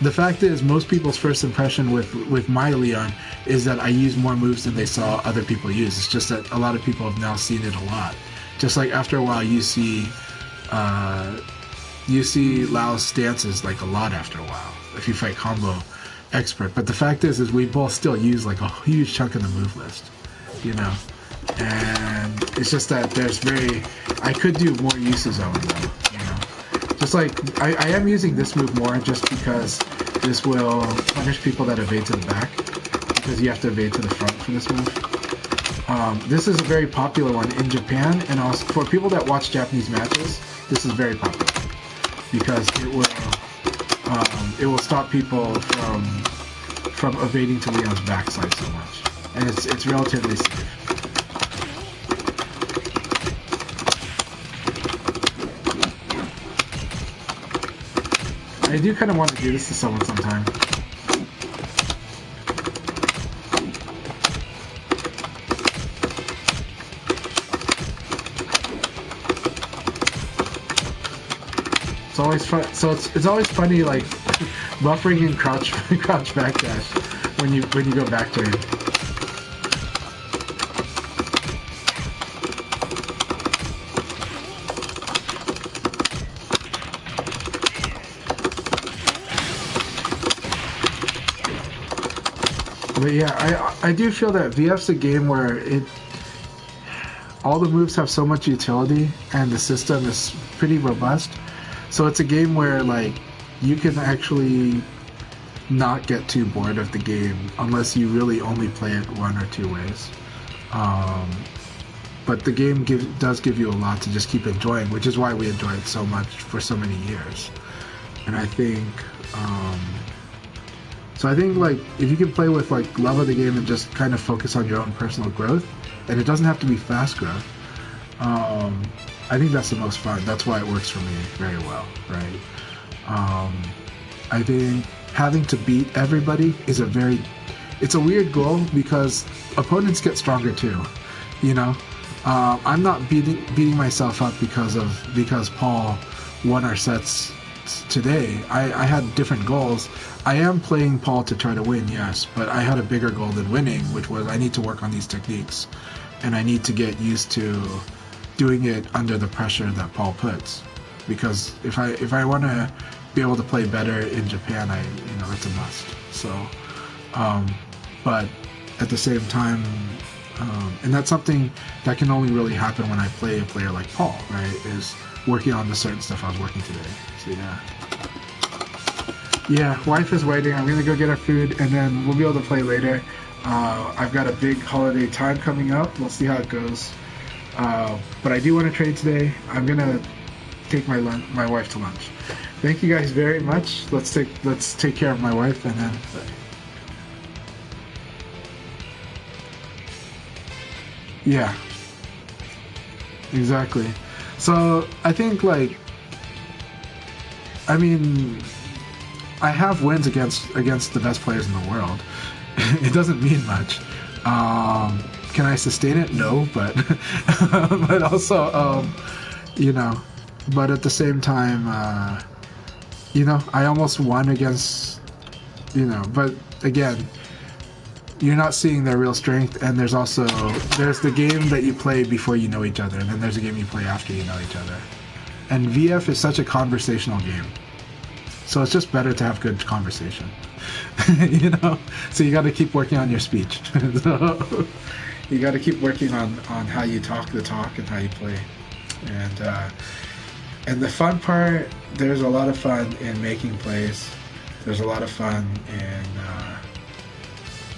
Speaker 1: the fact is, most people's first impression with my Leon is that I use more moves than they saw other people use. It's just that a lot of people have now seen it a lot. Just like after a while, you see Lao's stances like a lot after a while if you fight Combo Expert. But the fact is we both still use like a huge chunk of the move list, And it's just that I could do more uses of it though, Just like, I am using this move more just because this will punish people that evade to the back, because you have to evade to the front for this move. This is a very popular one in Japan, and also for people that watch Japanese matches, this is very popular, because it will stop people from evading to Leon's backside so much, and it's relatively safe. I do kind of want to do this to someone sometime. It's always fun. So it's always funny, like buffering and crouch backdash when you go back to it. But yeah, I do feel that VF's a game where all the moves have so much utility and the system is pretty robust. So it's a game where like you can actually not get too bored of the game unless you really only play it one or two ways. But the game does give you a lot to just keep enjoying, which is why we enjoy it so much for so many years. And I think So I think like if you can play with like love of the game and just kind of focus on your own personal growth, and it doesn't have to be fast growth. I think that's the most fun. That's why it works for me very well, right? I think having to beat everybody is it's a weird goal because opponents get stronger too, you know? I'm not beating myself up because Paul won our sets today. I had different goals. I am playing Paul to try to win, yes, but I had a bigger goal than winning, which was I need to work on these techniques, and I need to get used to doing it under the pressure that Paul puts. Because if I want to be able to play better in Japan, it's a must. So, but at the same time, and that's something that can only really happen when I play a player like Paul, right? Is working on the certain stuff I was working today. So yeah. Yeah, wife is waiting. I'm gonna go get our food, and then we'll be able to play later. I've got a big holiday time coming up. We'll see how it goes. But I do want to trade today. I'm gonna take my wife to lunch. Thank you guys very much. Let's take care of my wife, and then. Yeah. Exactly. So I think I have wins against the best players in the world. It doesn't mean much. Can I sustain it? No, but but also but at the same time, I almost won against, but again, you're not seeing their real strength, and there's the game that you play before you know each other, and then there's a game you play after you know each other. And VF is such a conversational game. So it's just better to have good conversation. So you got to keep working on your speech. So you got to keep working on how you talk the talk and how you play. And the fun part, there's a lot of fun in making plays. There's a lot of fun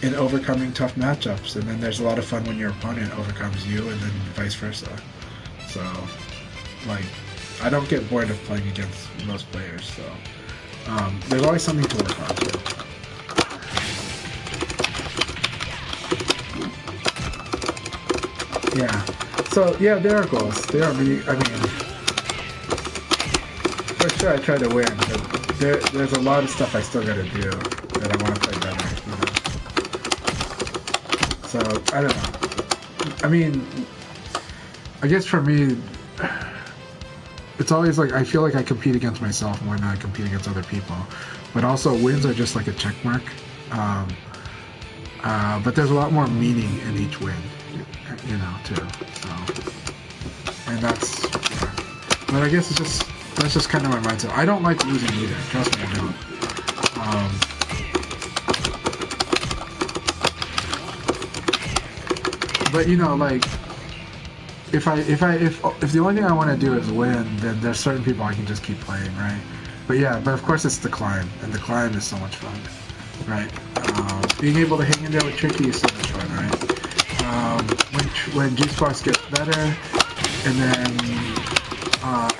Speaker 1: in overcoming tough matchups, and then there's a lot of fun when your opponent overcomes you, and then vice versa. So, I don't get bored of playing against most players. So, there's always something to work on too. Yeah. So yeah, there are goals. There are. For sure, I try to win, but there's a lot of stuff I still gotta do that I want to play better. So I don't know. I guess for me, it's always I feel like I compete against myself more than I compete against other people. But also, wins are just like a check mark. But there's a lot more meaning in each win, too. So, and that's. Yeah. But I guess that's just kind of my mindset. I don't like losing either. Trust me, I don't. But if the only thing I want to do is win, then there's certain people I can just keep playing, right? But of course it's the climb, and the climb is so much fun, right? Being able to hang in there with Tricky is so much fun, right? When Juicebox gets better, and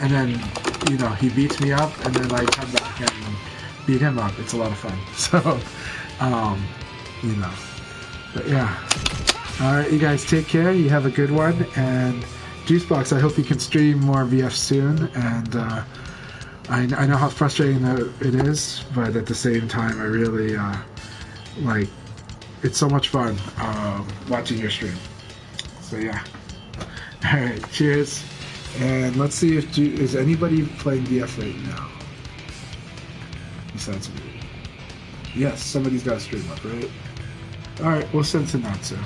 Speaker 1: then he beats me up, and then I come back and beat him up. It's a lot of fun. So, but yeah. Alright, you guys take care. You have a good one. And Juicebox, I hope you can stream more VF soon. And I know how frustrating it is, but at the same time, I really it's so much fun watching your stream. So yeah. Alright, cheers. And let's see if is anybody playing VF right now? Besides me. Yes, somebody's got a stream up, right? Alright, we'll send to Natsu.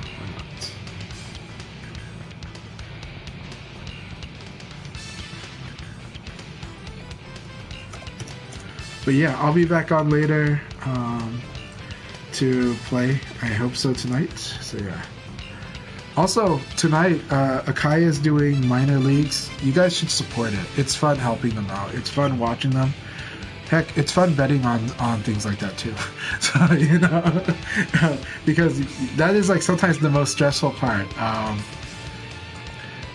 Speaker 1: But yeah, I'll be back on later to play. I hope so tonight. So yeah. Also, tonight, Akai is doing minor leagues. You guys should support it. It's fun helping them out. It's fun watching them. Heck, it's fun betting on things like that too. So, because that is sometimes the most stressful part.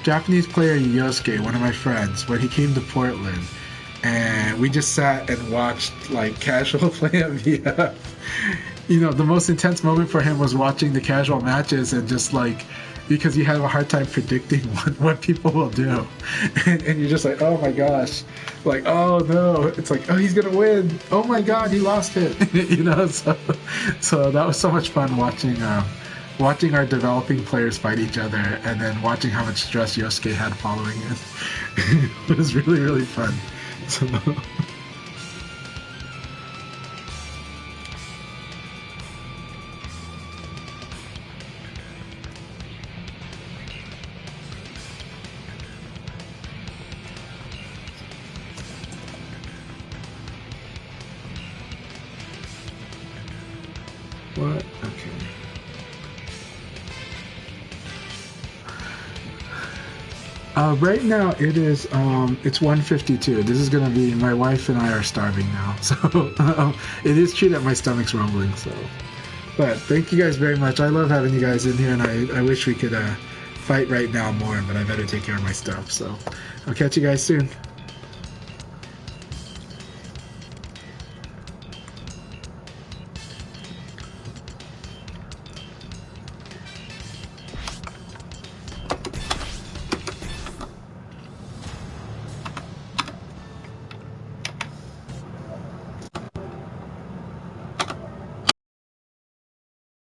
Speaker 1: Japanese player Yosuke, one of my friends, when he came to Portland, and we just sat and watched like casual play at VF. You know, the most intense moment for him was watching the casual matches and just like, because you have a hard time predicting what people will do. And you're just like, oh my gosh. Like, oh no. It's like, oh, he's going to win. Oh my God, he lost it. You know, so that was so much fun watching our developing players fight each other and then watching how much stress Yosuke had following it. It was really, really fun. So... What? Okay. Right now it is it's 1:52. This is gonna be, my wife and I are starving now, so it is true that my stomach's rumbling. So, but thank you guys very much. I love having you guys in here, and I wish we could fight right now more, but I better take care of my stuff. So I'll catch you guys soon.